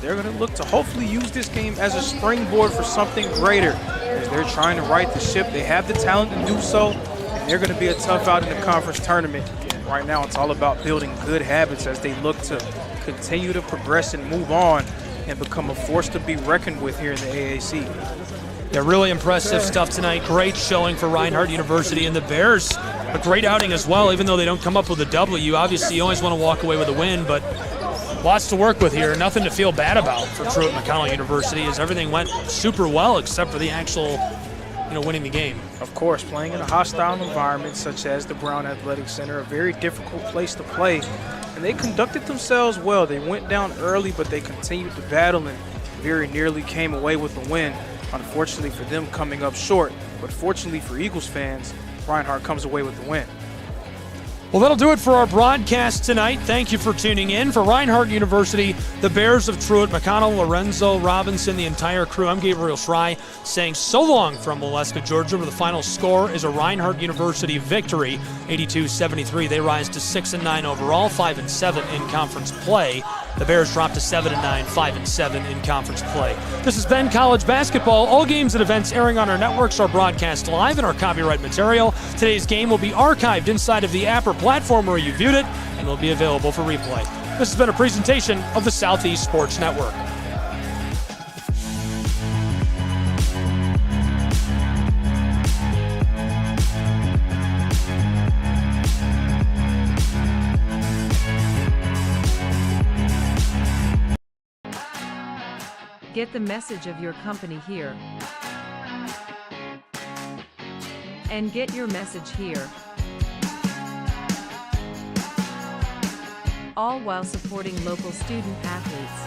They're going to look to hopefully use this game as a springboard for something greater as they're trying to right the ship. They have the talent to do so, and they're going to be a tough out in the conference tournament. Right now, it's all about building good habits as they look to continue to progress and move on and become a force to be reckoned with here in the AAC. Yeah, really impressive stuff tonight. Great showing for Reinhardt University, and the Bears, a great outing as well, even though they don't come up with a W. Obviously, you always want to walk away with a win, but lots to work with here. Nothing to feel bad about for Truett McConnell University, as everything went super well except for the actual, winning the game. Of course, playing in a hostile environment such as the Brown Athletic Center, a very difficult place to play, and they conducted themselves well. They went down early, but they continued to battle and very nearly came away with a win. Unfortunately for them, coming up short, but fortunately for Eagles fans, Reinhardt comes away with the win. Well, that'll do it for our broadcast tonight. Thank you for tuning in. For Reinhardt University, the Bears of Truett McConnell, Lorenzo Robinson, the entire crew, I'm Gabriel Fry saying so long from Waleska, Georgia, where the final score is a Reinhardt University victory, 82-73. They rise to 6-9 overall, 5-7 in conference play. The Bears drop to 7-9, 5-7 in conference play. This has been College Basketball. All games and events airing on our networks are broadcast live in our copyright material. Today's game will be archived inside of the app or platform where you viewed it and will be available for replay. This has been a presentation of the Southeast Sports Network. Get the message of your company here. And get your message here. All while supporting local student athletes.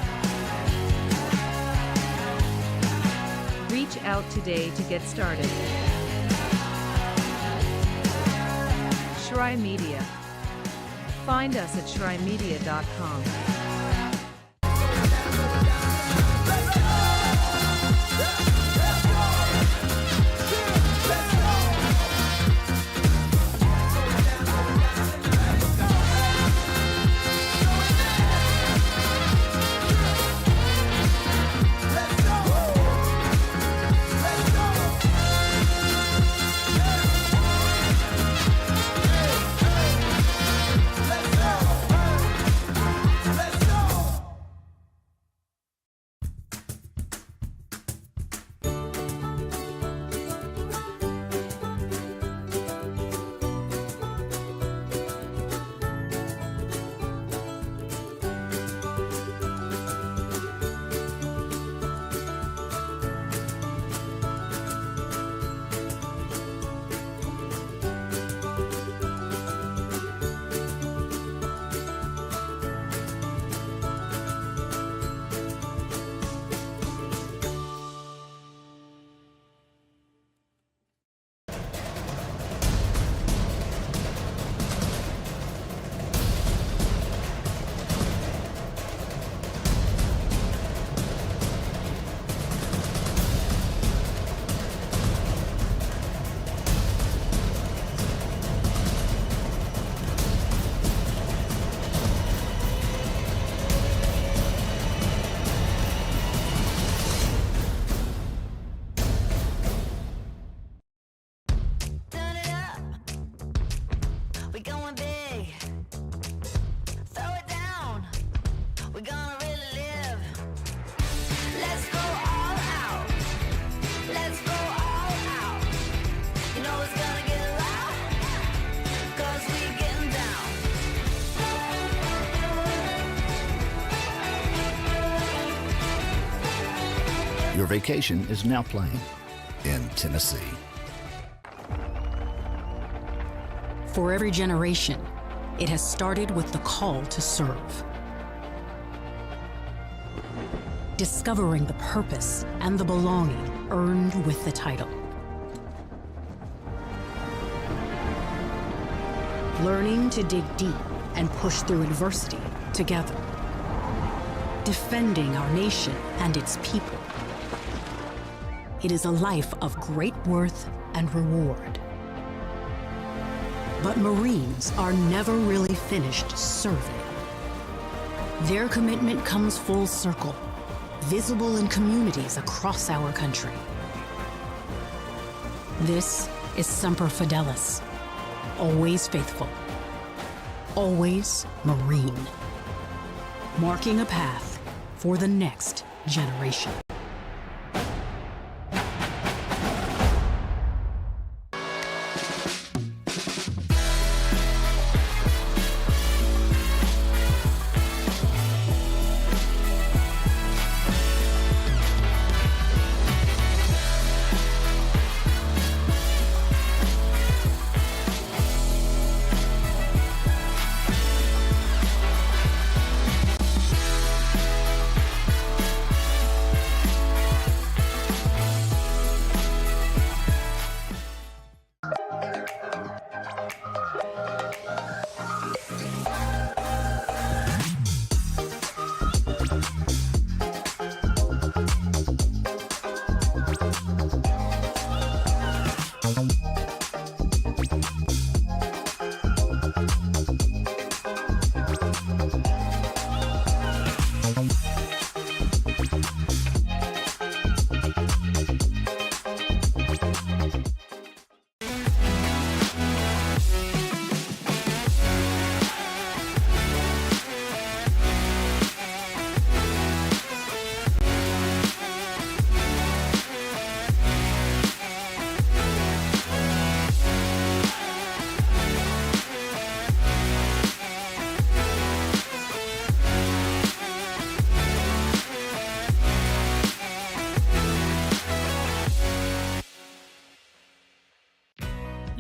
Reach out today to get started. Tri-Media. Find us at trimedia.com. Your vacation is now playing in Tennessee. For every generation, it has started with the call to serve. Discovering the purpose and the belonging earned with the title. Learning to dig deep and push through adversity together. Defending our nation and its people. It is a life of great worth and reward. But Marines are never really finished serving. Their commitment comes full circle, visible in communities across our country. This is Semper Fidelis, always faithful, always Marine, marking a path for the next generation.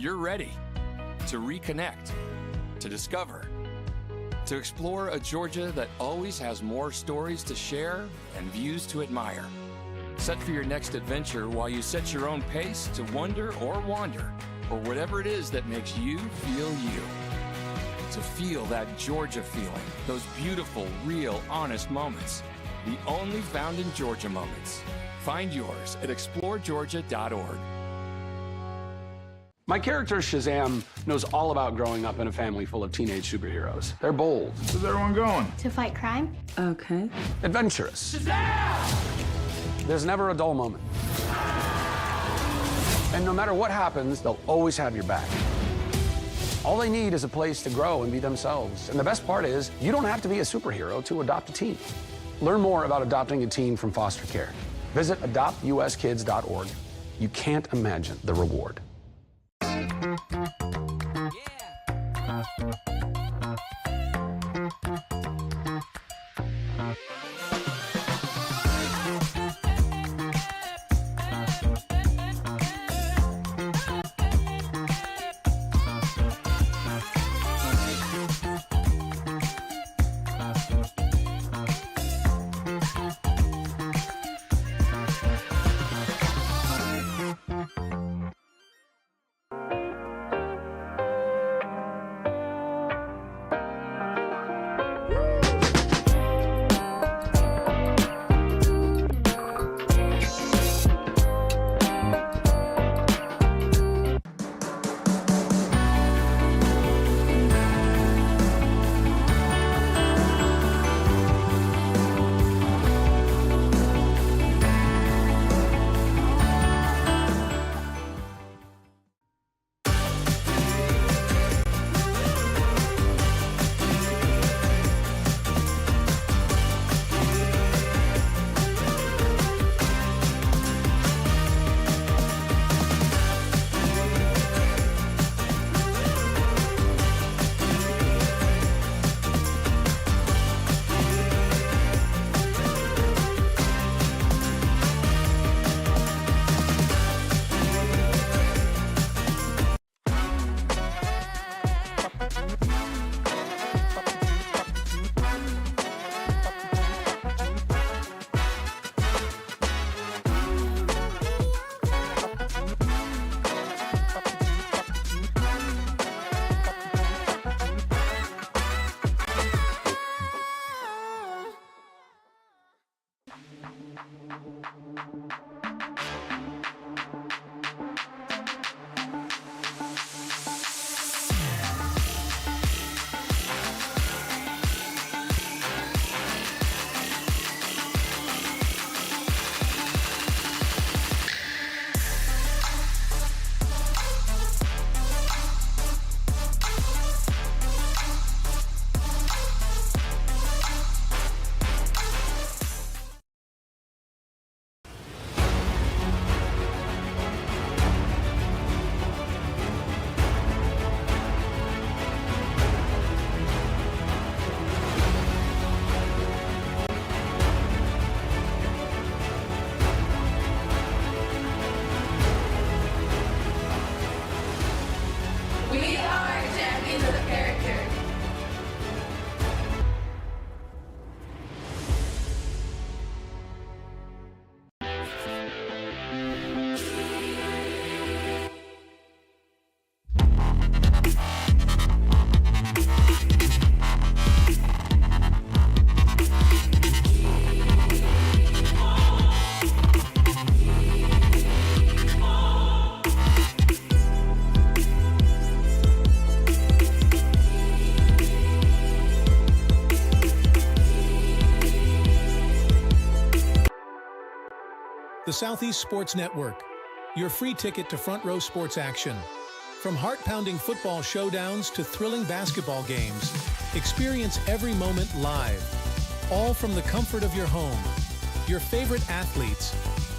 You're ready to reconnect, to discover, to explore a Georgia that always has more stories to share and views to admire. Set for your next adventure while you set your own pace to wonder or wander or whatever it is that makes you feel you. To feel that Georgia feeling, those beautiful, real, honest moments. The only found in Georgia moments. Find yours at exploregeorgia.org. My character, Shazam, knows all about growing up in a family full of teenage superheroes. They're bold. Where's everyone going? To fight crime? Okay. Adventurous. Shazam! There's never a dull moment. And no matter what happens, they'll always have your back. All they need is a place to grow and be themselves. And the best part is, you don't have to be a superhero to adopt a teen. Learn more about adopting a teen from foster care. Visit adoptuskids.org. You can't imagine the reward. The Southeast Sports Network, your free ticket to front row sports action. From heart-pounding football showdowns to thrilling basketball games, experience every moment live, all from the comfort of your home. Your favorite athletes,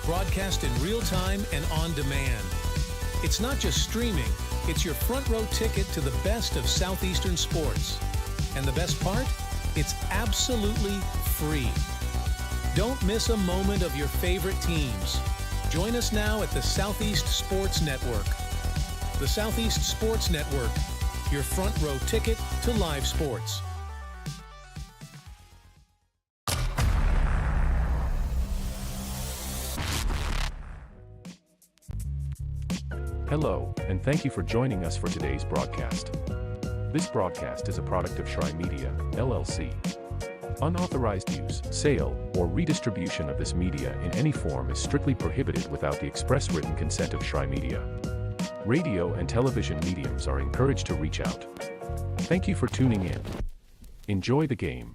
broadcast in real time and on demand. It's not just streaming, it's your front row ticket to the best of Southeastern sports. And the best part? It's absolutely free. Don't miss a moment of your favorite teams. Join us now at the Southeast Sports Network. The Southeast Sports Network, your front row ticket to live sports. Hello, and thank you for joining us for today's broadcast. This broadcast is a product of Shry Media, LLC. Unauthorized use, sale, or redistribution of this media in any form is strictly prohibited without the express written consent of Shry Media. Radio and television mediums are encouraged to reach out. Thank you for tuning in. Enjoy the game.